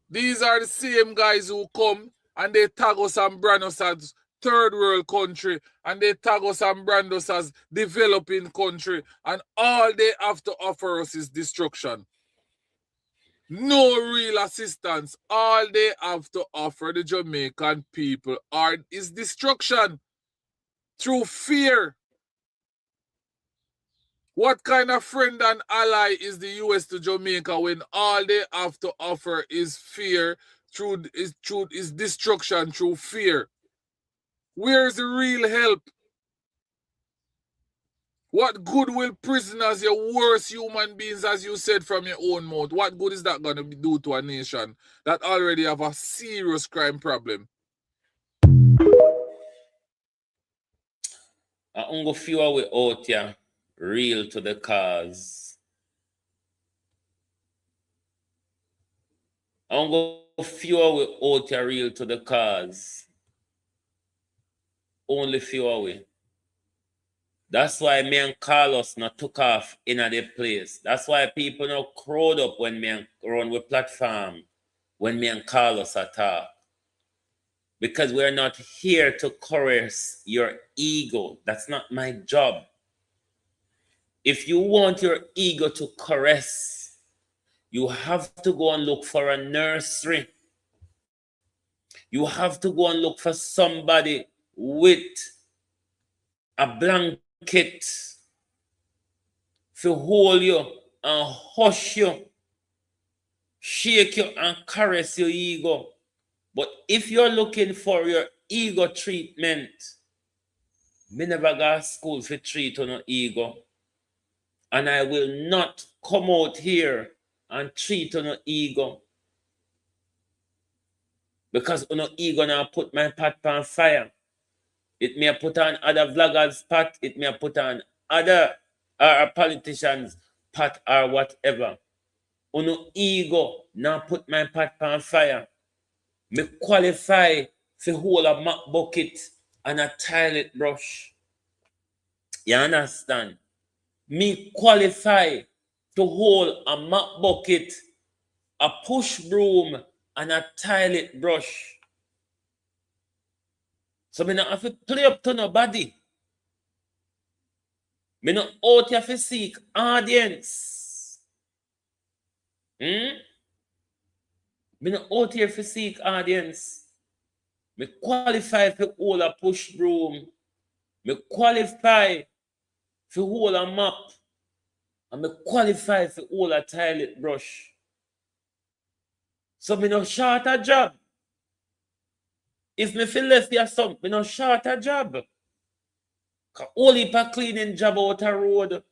These are the same guys who come and they tag us and brand us as third world country, and they tag us and brand us as developing country, and all they have to offer us is destruction. No real assistance. All they have to offer the Jamaican people is destruction through fear. What kind of friend and ally is the US to Jamaica when all they have to offer is fear, is destruction through fear? Where's the real help? What good will prisoners, your worst human beings, as you said from your own mouth, what good is that going to do to a nation that already have a serious crime problem? I'm going to feel we out here real to the cause. I'm going to feel we out here real to the cause. Only few away. That's why me and Carlos not took off in a place. That's why people now crowd up when me and run with platform, when me and Carlos attack. Because we're not here to coerce your ego. That's not my job. If you want your ego to caress, you have to go and look for a nursery. You have to go and look for somebody with a blanket to hold you and hush you, shake you and caress your ego. But if you're looking for your ego treatment, me never got school for treat on your ego. And I will not come out here and treat on your ego. Because on your ego now put my pot on fire. It may put on other vloggers' pot. It may put on other politicians' pot or whatever. On your ego now put my pot on fire. Me qualify to hold a mop bucket and a toilet brush. You understand? Me qualify to hold a mop bucket, a push broom, and a toilet brush. So me not have to play up to nobody. Me not out here to seek audience. Me not out here to seek audience. Me qualify to hold a push broom. Me qualify to hold a mop. And me qualify to hold a toilet brush. So me no short a job. If me feel left here something, me no short a job. Cause only for cleaning job out a road.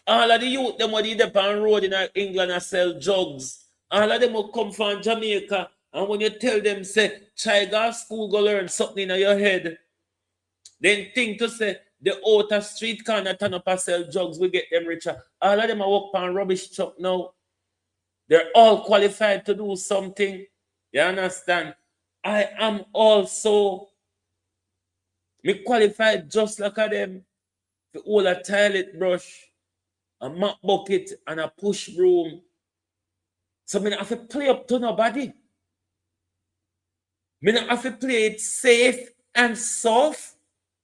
All of the youth them what they on road in England and sell drugs. All of them will come from Jamaica. And when you tell them say, try go school go learn something in your head, then think to say the outer street corner turn up and sell drugs, we get them richer. All of them are work on rubbish truck now. They're all qualified to do something. You understand? I am also me qualified just like them to hold a toilet brush, a mop bucket, and a push broom. So me not have to play up to nobody. Me not have to play it safe and soft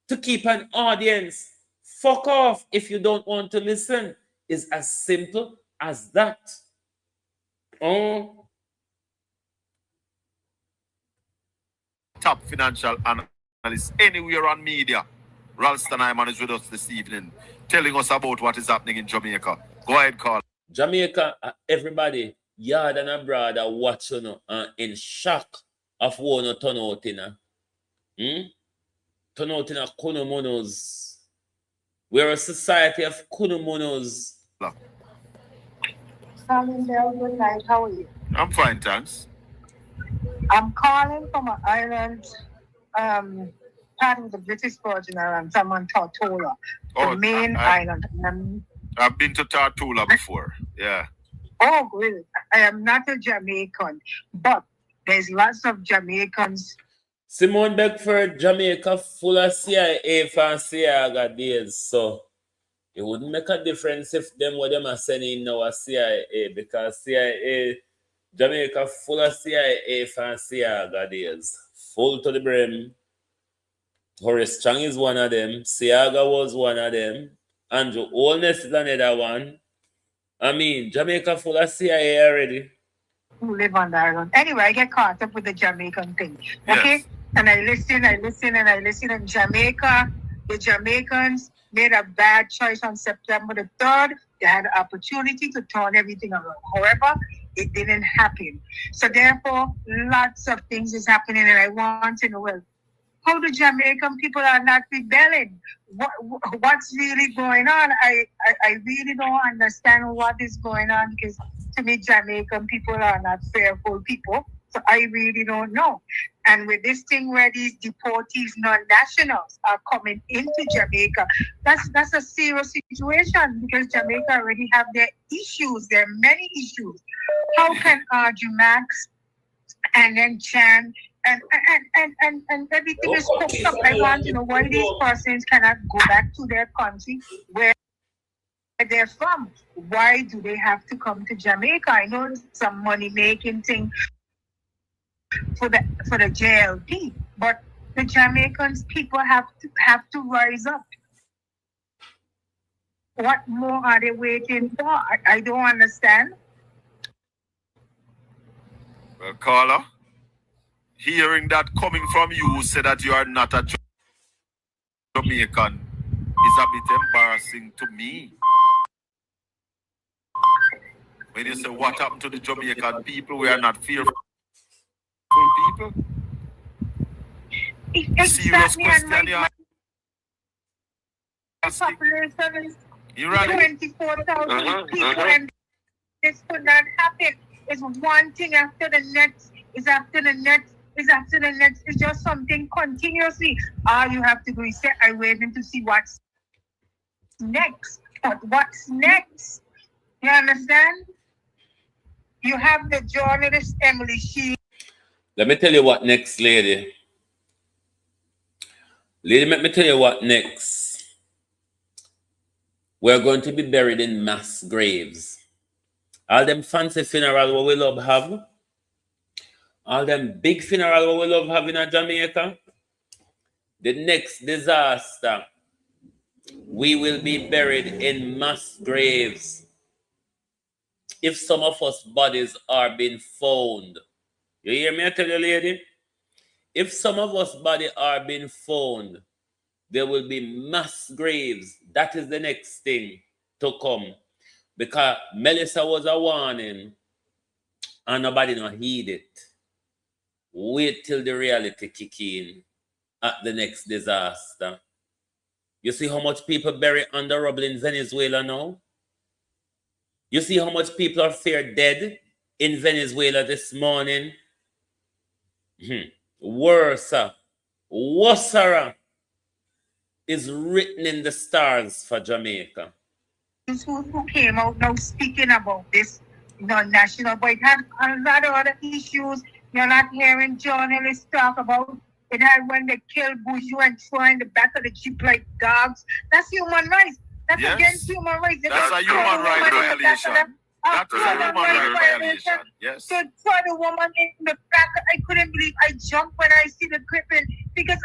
to keep an audience. Fuck off if you don't want to listen. It's as simple as that. Top financial analyst anywhere on media. Ralston Hyman is with us this evening, telling us about what is happening in Jamaica. Go ahead, Carl. Jamaica, everybody, yard and abroad are watching and in shock of what no turn out in. turn out in a kunomonos. We're a society of kunomonos. Bell, good night. How are you? I'm fine, thanks. I'm calling from an island, part of the British Virgin Islands. I'm on Tortola, the main island. I've been to Tortola before. Yeah. Oh, really? I am not a Jamaican, but there's lots of Jamaicans. Simone Beckford, Jamaica full of CIA and CIA days, so it wouldn't make a difference if them what them are sending now a CIA, because CIA, Jamaica full of CIA and CIA days, full to the brim. Horace Chang is one of them, Siaga was one of them, Andrew Holness is another one. I mean, Jamaica full of CIA already. Who live on the island. Anyway, I get caught up with the Jamaican thing. Okay? Yes. And I listen. In Jamaica, the Jamaicans made a bad choice on September the 3rd. They had an opportunity to turn everything around. However, it didn't happen. So therefore, lots of things is happening, and I want to know, well, how the Jamaican people are not rebelling? What's really going on? I really don't understand what is going on, because to me, Jamaican people are not fearful people. So I really don't know. And with this thing where these deportees, non-nationals, are coming into Jamaica, that's a serious situation, because Jamaica already have their issues. There are many issues. How can Jumax and then Chan and everything is cooked up? I want to know why these persons cannot go back to their country where they're from. Why do they have to come to Jamaica? I know it's some money-making thing for the JLP, but the Jamaicans people have to rise up. What more are they waiting for? I don't understand. Well, caller, hearing that coming from you, say that you are not a Jamaican is a bit embarrassing to me. When you say what happened to the Jamaican people, we are not fearful people. Serious question, yeah. You're right. 24,000 people, and this could not happen. It's one thing after the next. It's after the next. It's just something continuously. All you have to do is say, I'm waiting to see what's next. But what's next? You understand? You have the journalist Emily She. Let me tell you what next, lady. Lady, let me tell you what next. We're going to be buried in mass graves. All them fancy funerals what we love have. All them big funerals what we love have in Jamaica. The next disaster, we will be buried in mass graves. If some of us bodies are being found. You hear me? I tell you, lady? If some of us bodies are being found, there will be mass graves. That is the next thing to come. Because Melissa was a warning and nobody not heed it. Wait till the reality kick in at the next disaster. You see how much people bury under rubble in Venezuela now? You see how much people are feared dead in Venezuela this morning? Worse is written in the stars for Jamaica. Who came out now speaking about this non-national, but it had a lot of other issues. You're not hearing journalists talk about it. Had when they killed Buju and throw in the back of the jeep like dogs. That's human rights. That's against human rights. That's a human right violation. That is a human right violation. Yes. So throw the woman in the back. I couldn't believe I jumped when I see the clipping, because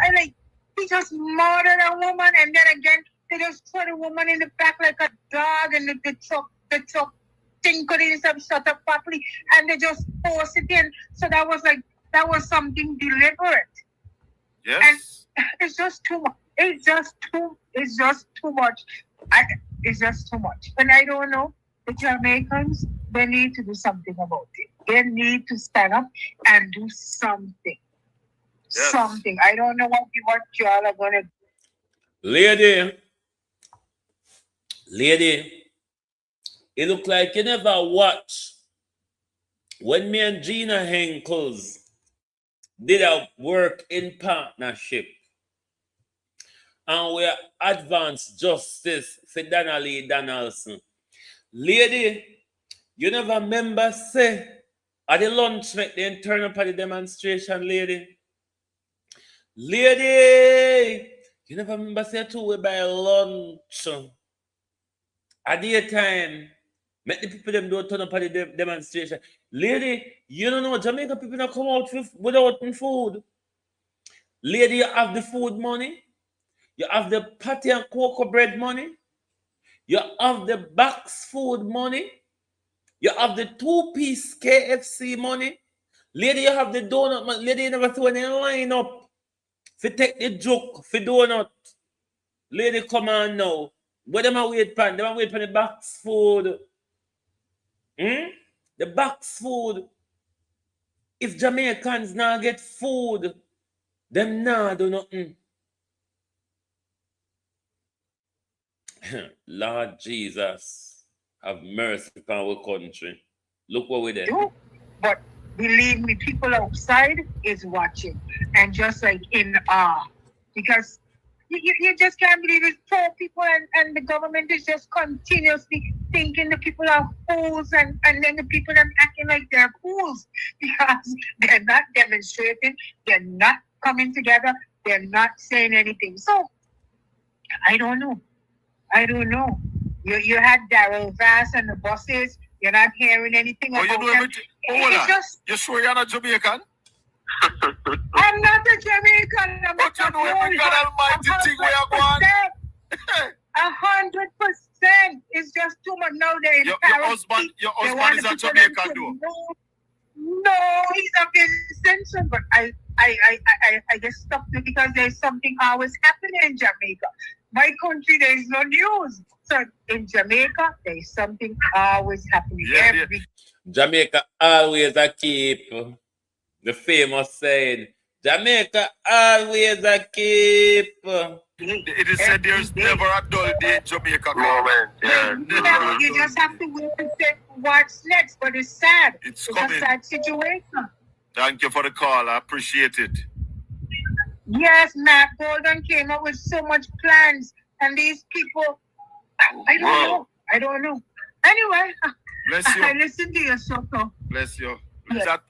he just murdered a woman, and then again they just throw the woman in the back like a dog, and the truck thing couldn't shut up properly, and they just force it in. So that was something deliberate. Yes. And it's just too much. It's just too much. It's just too much. And I don't know. The Jamaicans, they need to do something about it. They need to stand up and do something. something. I don't know what y'all are gonna. Lady, it look like you never watch when me and Gina Henkels did a work in partnership and we advanced justice for Donnelly Donaldson. Lady, you never remember say at the lunch make they turn up at the demonstration, lady? Lady, you never remember say too we buy lunch at the time. Make the people them don't turn up at the demonstration. Lady, you don't know Jamaica people not come out without food. Lady, you have the food money. You have the patty and cocoa bread money. You have the box food money. You have the 2-piece KFC money. Lady, you have the donut money. Lady, you never throw any line up. If you take the joke for donut. Lady, come on now. What them a wait pan? Them a wait for the box food. The box food. If Jamaicans now get food, them nah do nothing. Lord Jesus, have mercy upon our country. Look what we did. But believe me, people outside is watching and just like in awe. Because you just can't believe it. Poor people and the government is just continuously thinking the people are fools and then the people are acting like they're fools because they're not demonstrating, they're not coming together, they're not saying anything. So I don't know. You had Daryl Vass and the buses. You're not hearing anything about you know them. everything. Hold on. You sure you're not Jamaican? I'm not a Jamaican. But you know every God almighty thing we are going. 100%. It's just too much now. Your husband is a Jamaican though. No, he's a Vincent, but I get stuck with because there's something always happening in Jamaica. My country, there is no news. So in Jamaica, there is something always happening. Jamaica always a keep the famous saying. Jamaica always a keep. It is said there's never a dull day in Jamaica. You just have to wait and say what's next, but it's sad. It's a sad situation. Thank you for the call. I appreciate it. Yes, Matt Golden came up with so much plans, and these people, I don't know. Anyway, bless you. I listen to your show. Bless you. Yes. That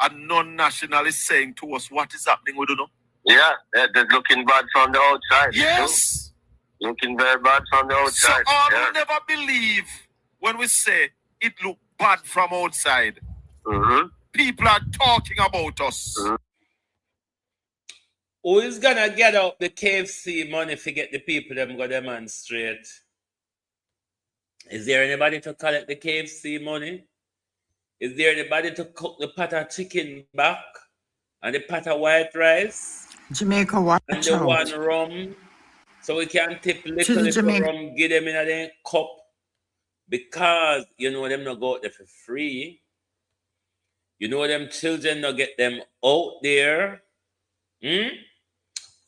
a non-national is saying to us what is happening, we don't know. Yeah, they're looking bad from the outside. Yes. Looking very bad from the outside. So will never believe when we say it look bad from outside. Mm-hmm. People are talking about us. Mm-hmm. Who is gonna get out the KFC money to get the people them go demonstrate? Is there anybody to collect the KFC money? Is there anybody to cook the pot of chicken back and the pot of white rice? Jamaica, watch and the out. one rum, so we can tip little rum, give them in a cup, because you know them not go out there for free. You know them children not get them out there.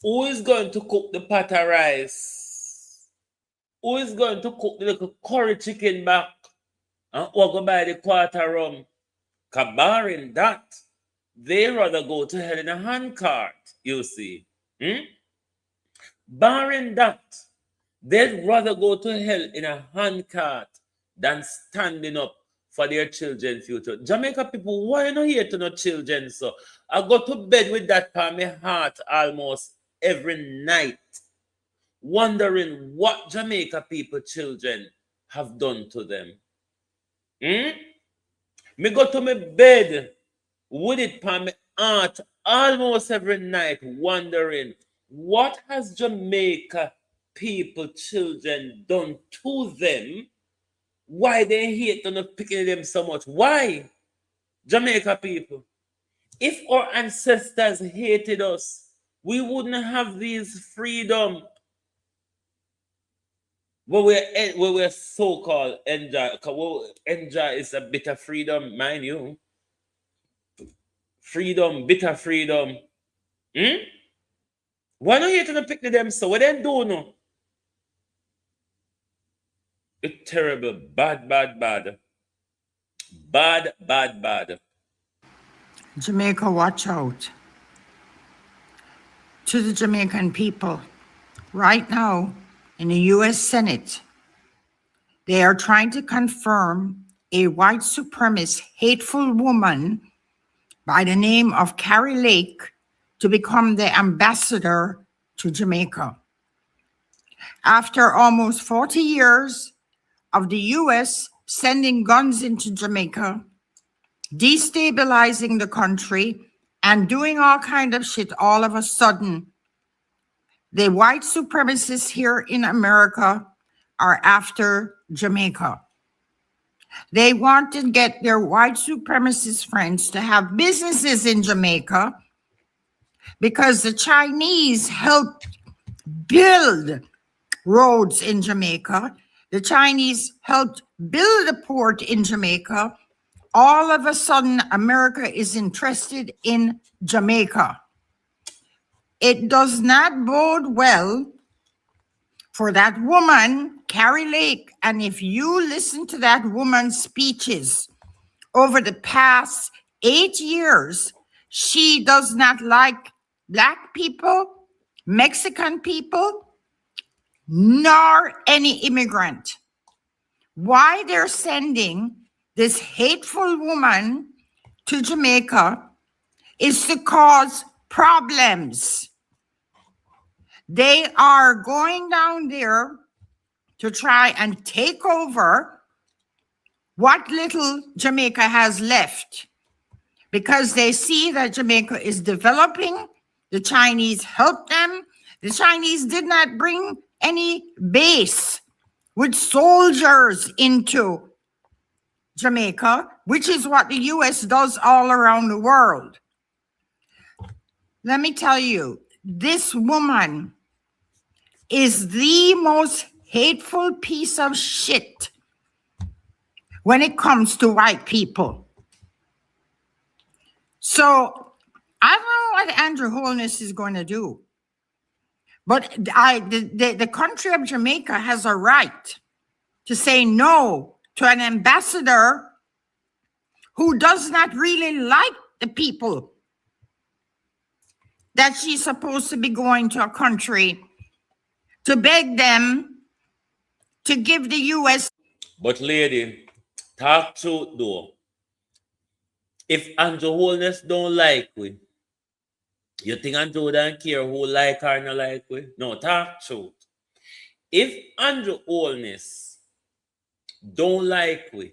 Who is going to cook the pot of rice? Who is going to cook the little curry chicken back? And who go buy the quarter rum? Because barring that, they rather go to hell in a handcart, you see. Barring that, they'd rather go to hell in a handcart than standing up for their children's future. Jamaica people, why not here to no children? So I go to bed with that on my heart almost every night, wondering what Jamaica people children have done to them. Me go to my bed with it on my heart almost every night, wondering what has Jamaica people children done to them. Why they hate on picking them so much? Why? Jamaica people. If our ancestors hated us, we wouldn't have these freedom. Well, we're so-called enjoy. Well, enjoy is a bit of freedom, mind you. Freedom, bitter freedom. Why not you to pick them so what they do no? It's terrible, bad. Jamaica, watch out. To the Jamaican people, right now in the US Senate, they are trying to confirm a white supremacist, hateful woman by the name of Carrie Lake to become the ambassador to Jamaica. After almost 40 years of the US sending guns into Jamaica, destabilizing the country, and doing all kind of shit, all of a sudden, the white supremacists here in America are after Jamaica. They want to get their white supremacist friends to have businesses in Jamaica because the Chinese helped build roads in Jamaica. The Chinese helped build a port in Jamaica. All of a sudden, America is interested in Jamaica. It does not bode well for that woman, Carrie Lake. And if you listen to that woman's speeches over the past 8 years, she does not like Black people, Mexican people, nor any immigrant. Why they're sending this hateful woman to Jamaica is to cause problems. They are going down there to try and take over what little Jamaica has left because they see that Jamaica is developing. The Chinese helped them. The Chinese did not bring any base with soldiers into Jamaica, which is what the US does all around the world. Let me tell you, this woman is the most hateful piece of shit when it comes to white people. So I don't know what Andrew Holness is going to do, but the country of Jamaica has a right to say no to an ambassador who does not really like the people that she's supposed to be going to a country to beg them to give the US. But lady, talk truth though. If Andrew Holness don't like we, you think Andrew don't care who like or not like we? No, talk truth. If Andrew Holness don't like we,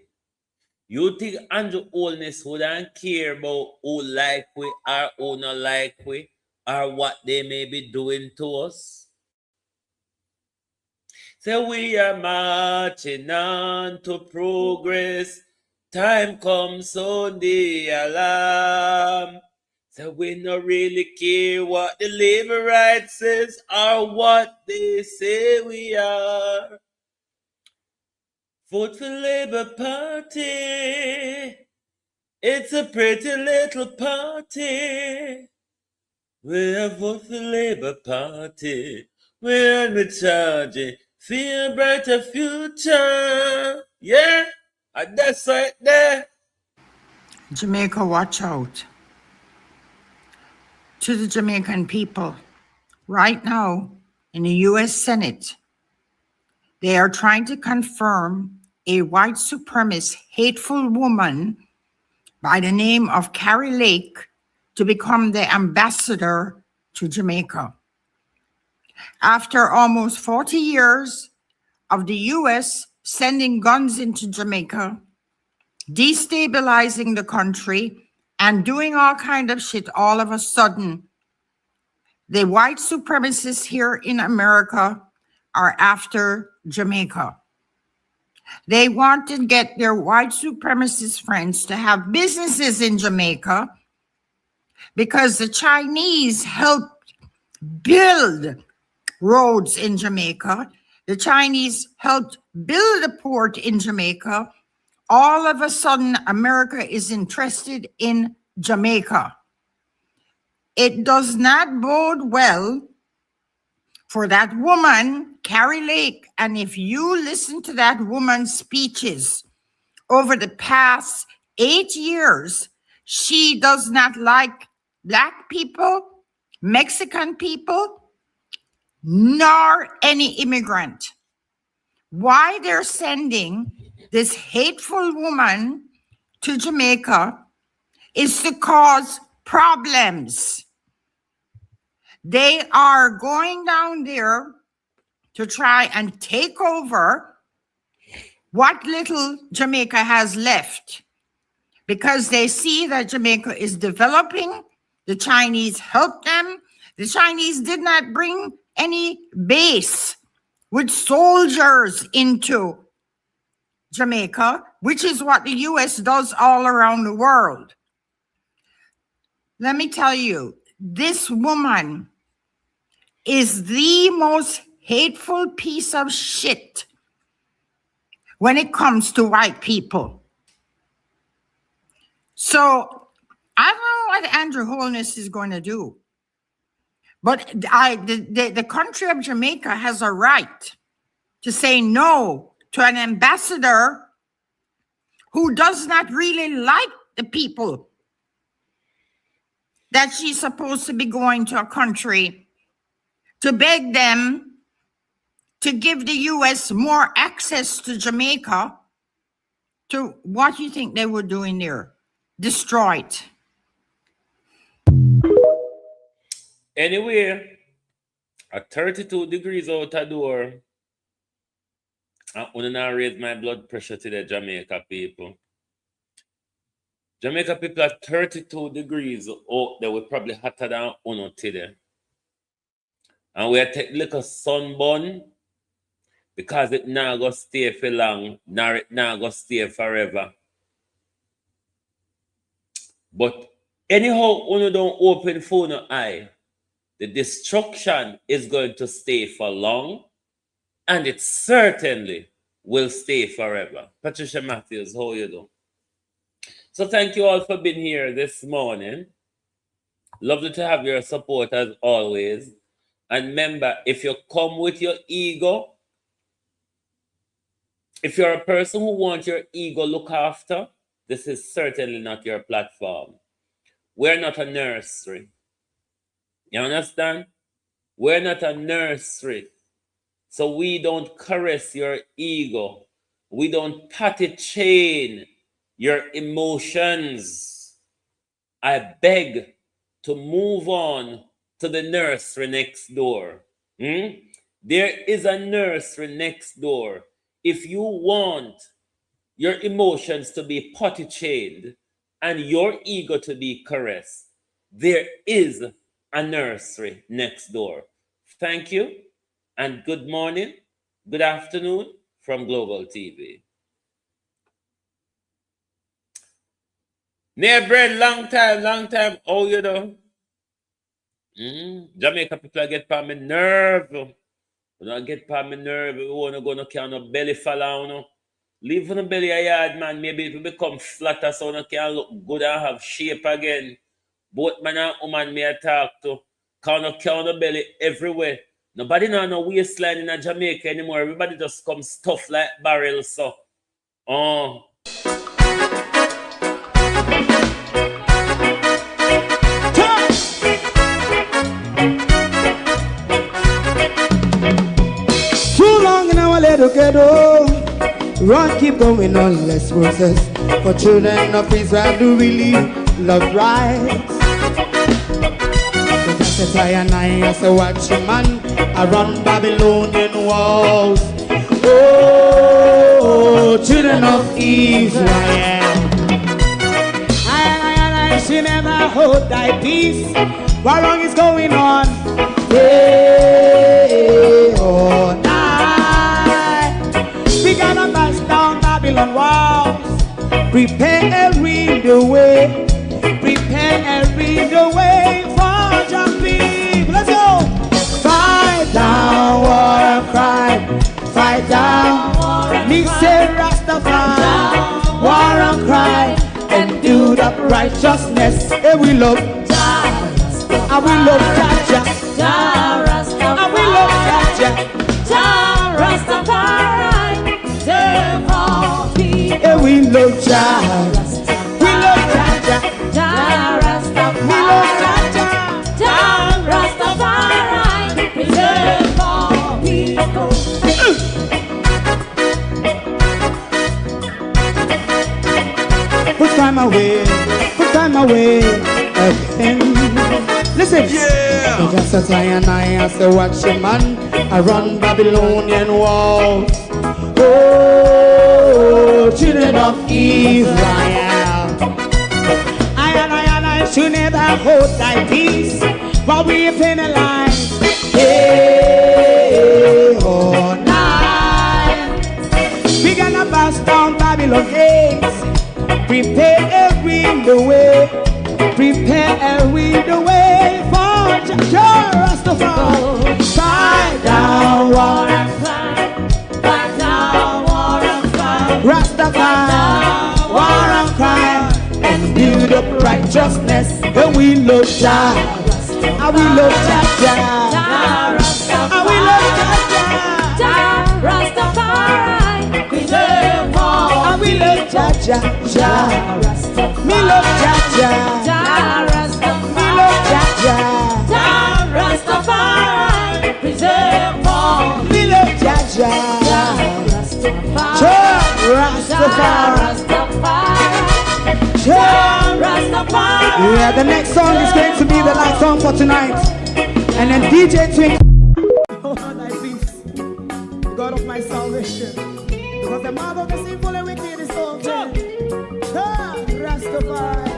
you think Andrew Holness wouldn't care about who like we or who not like we or what they may be doing to us? So we are marching on to progress. Time comes on the alarm. So we don't really care what the labor rights says or what they say we are. Vote for Labour Party. It's a pretty little party. We'll vote for Labour Party. We're in charge. Feel a brighter future. Yeah, and that's right there. Jamaica, watch out. To the Jamaican people, right now in the US Senate, they are trying to confirm a white supremacist, hateful woman by the name of Carrie Lake to become the ambassador to Jamaica. After almost 40 years of the US sending guns into Jamaica, destabilizing the country, and doing all kind of shit, all of a sudden, the white supremacists here in America are after Jamaica. They want to get their white supremacist friends to have businesses in Jamaica because the Chinese helped build roads in Jamaica. The Chinese helped build a port in Jamaica. All of a sudden, America is interested in Jamaica. it does not bode well for that woman, Carrie Lake. And if you listen to that woman's speeches over the past 8 years, she does not like Black people, Mexican people, nor any immigrant. Why they're sending this hateful woman to Jamaica is to cause problems. They are going down there to try and take over what little Jamaica has left, because they see that Jamaica is developing. The Chinese helped them. The Chinese did not bring any base with soldiers into Jamaica, which is what the US does all around the world. Let me tell you, this woman is the most hateful piece of shit when it comes to white people. So I don't know what Andrew Holness is going to do, but the country of Jamaica has a right to say no to an ambassador who does not really like the people that she's supposed to be going to a country to beg them to give the US more access to Jamaica. To what do you think they were doing there? Destroy it. Anyway, at 32 degrees out the door, I want to raise my blood pressure to the Jamaica people. Jamaica people at 32 degrees out there, we're probably hotter than Uno today. And we are taking a little sunburn because it not going to stay for long, nor it not going to stay forever. But anyhow, Uno don't open for no eye, the destruction is going to stay for long, and it certainly will stay forever. Patricia Matthews, how you do? So thank you all for being here this morning. Lovely to have your support as always. And remember, if you come with your ego, if you're a person who wants your ego looked after, this is certainly not your platform. We're not a nursery. You understand? We're not a nursery. So we don't caress your ego. We don't patty chain your emotions. I beg to move on to the nursery next door. There is a nursery next door. If you want your emotions to be potty chained and your ego to be caressed, there is a nursery next door. Thank you and good morning, good afternoon from Global TV. Near bread, long time. Oh, you know. Jamaica people get on my nerve. We don't get on my nerve. We want to go no can no belly fall out. No. Leave on the belly a yard, man. Maybe it will become flatter so no can look good and have shape again. Both man and woman may talk to. Can no count the belly everywhere. Nobody know no waistline in Jamaica anymore. Everybody just come stuff like barrels. So. Oh. Too long in our little ghetto, run keep going on, less process. For children of Israel do really love rights. So just as I and I as a watchman, I run Babylonian walls. Oh, children of Israel, I should never hold thy peace. What wrong is going on? Day or night, we gotta bash down Babylon walls. Preparing the way, preparing the way for your people. Let's go. Fight down war and crime, fight down. Me say Rastafari, war and crime, and do the righteousness. And we love. I will love Jaja. I will love Jaja. Yeah, we love Jaja. We love Jaja. We love Jaja. Put time away again. Listen, yeah. Just as I and I as a watchman, I run Babylonian walls. Oh, children of Israel, I and I should never hold thy peace, but we penalize. Hey, oh, night. We gonna pass down Babylon gates. Prepare the way. Prepare the way for Rastafari. Fight down war and fight. Fight down war and fight. Rastafari, war and crime, and build up righteousness. And we love Jah. And we love Jah. And we love Jah. Rastafari, preserve all. And we love Jah. Me love Jaja. Me love Jaja. Rastafari, preserve all. Me love Jaja. Rastafari. Yeah, the next song is going to be the last song for tonight. And then DJ Twink. Oh, thy peace, the God of my salvation. Because the mouth of the sinful and wicked is open. Rastafari.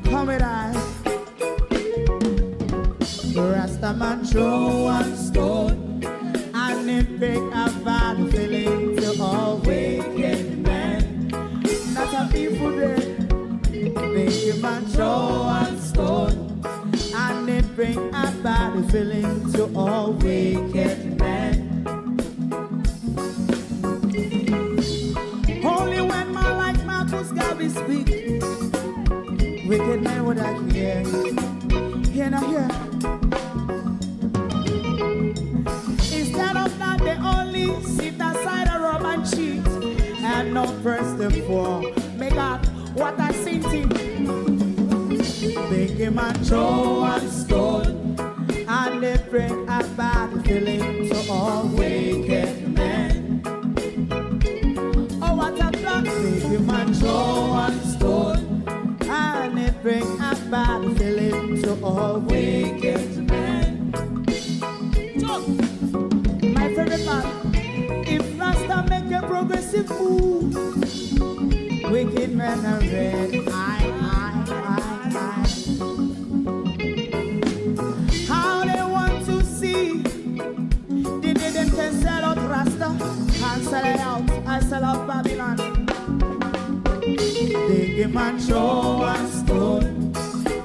Come with I. Rastaman throw one stone, and it bring a bad feeling to all wicked men. Not a people there. Make man throw one stone, and it bring a bad feeling to all wicked men. Only when man like Marcus Garvey speak, wicked men would I hear. Hear now hear. Instead of that, they only sit aside and rob and cheat, and not first and for. Make God what I seen to. Make him a throw and stone, and they bring a bad feeling to all wicked men. Oh, what a plan! Make him a throw and stone, and they bring a bad feeling to all wicked men. My favorite part, if Rasta make a progressive move, wicked men are red. How they want to see the day them can sell out Rasta and sell it out. I sell out Babylon. They give man throw and stone,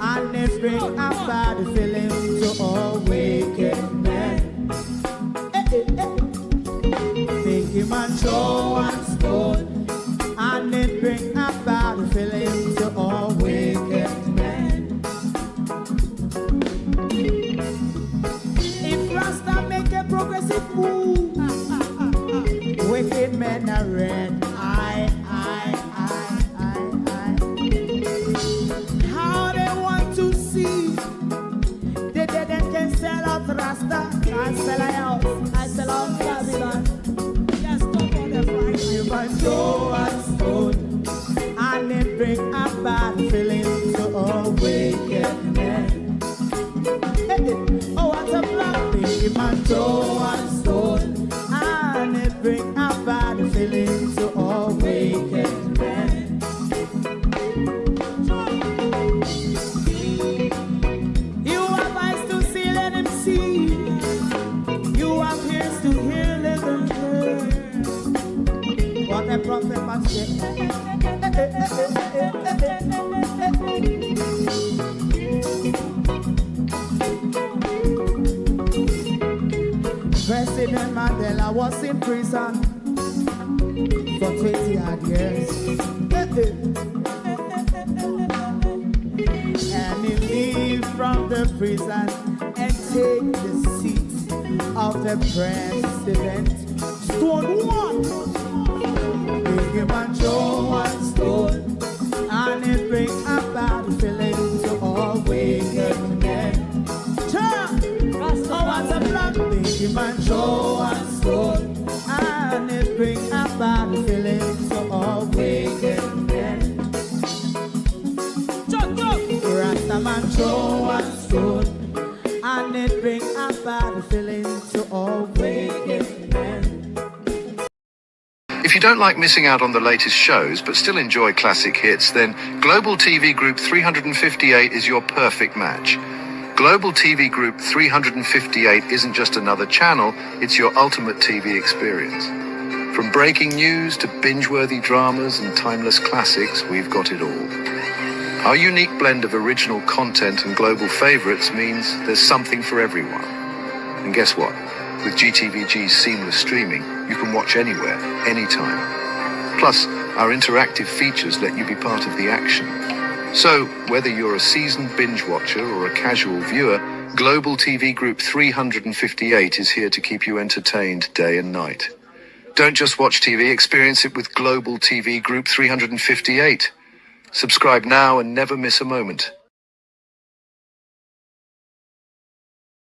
and they bring a bad feeling to all wicked men. They give man throw and stone, and they bring a bad feeling to all wicked men. If Rasta make a progressive move, wicked men are red. How they want to see the dead can sell out Rasta. I sell out. I sell out Babylon. Just stop on the right. You might throw and stone, and they bring a bad feeling to all wicked men. Oh, what a black baby man, throw and stone, and they bring a bad feeling to all wicked men. You have eyes to see, let them see. You have ears to hear, let them hear. What a prophet must say. President Mandela was in prison for 20 odd years. prison and take the seat of the president. Stone one, big man throw one stone, and it bring a bad feeling to all wicked men. Oh, what's a blood? Big man throw one stone, and it bring a bad feeling to all wicked men. Rasta man throw one stone, and it bring a bad feeling to all wicked men. If you don't like missing out on the latest shows but still enjoy classic hits, then Global TV Group 358 is your perfect match. Global TV Group 358 isn't just another channel, it's your ultimate TV experience. From breaking news to binge-worthy dramas and timeless classics, we've got it all. Our unique blend of original content and global favorites means there's something for everyone. And guess what? With GTVG's seamless streaming, you can watch anywhere, anytime. Plus, our interactive features let you be part of the action. So, whether you're a seasoned binge watcher or a casual viewer, Global TV Group 358 is here to keep you entertained day and night. Don't just watch TV, experience it with Global TV Group 358. Subscribe now and never miss a moment.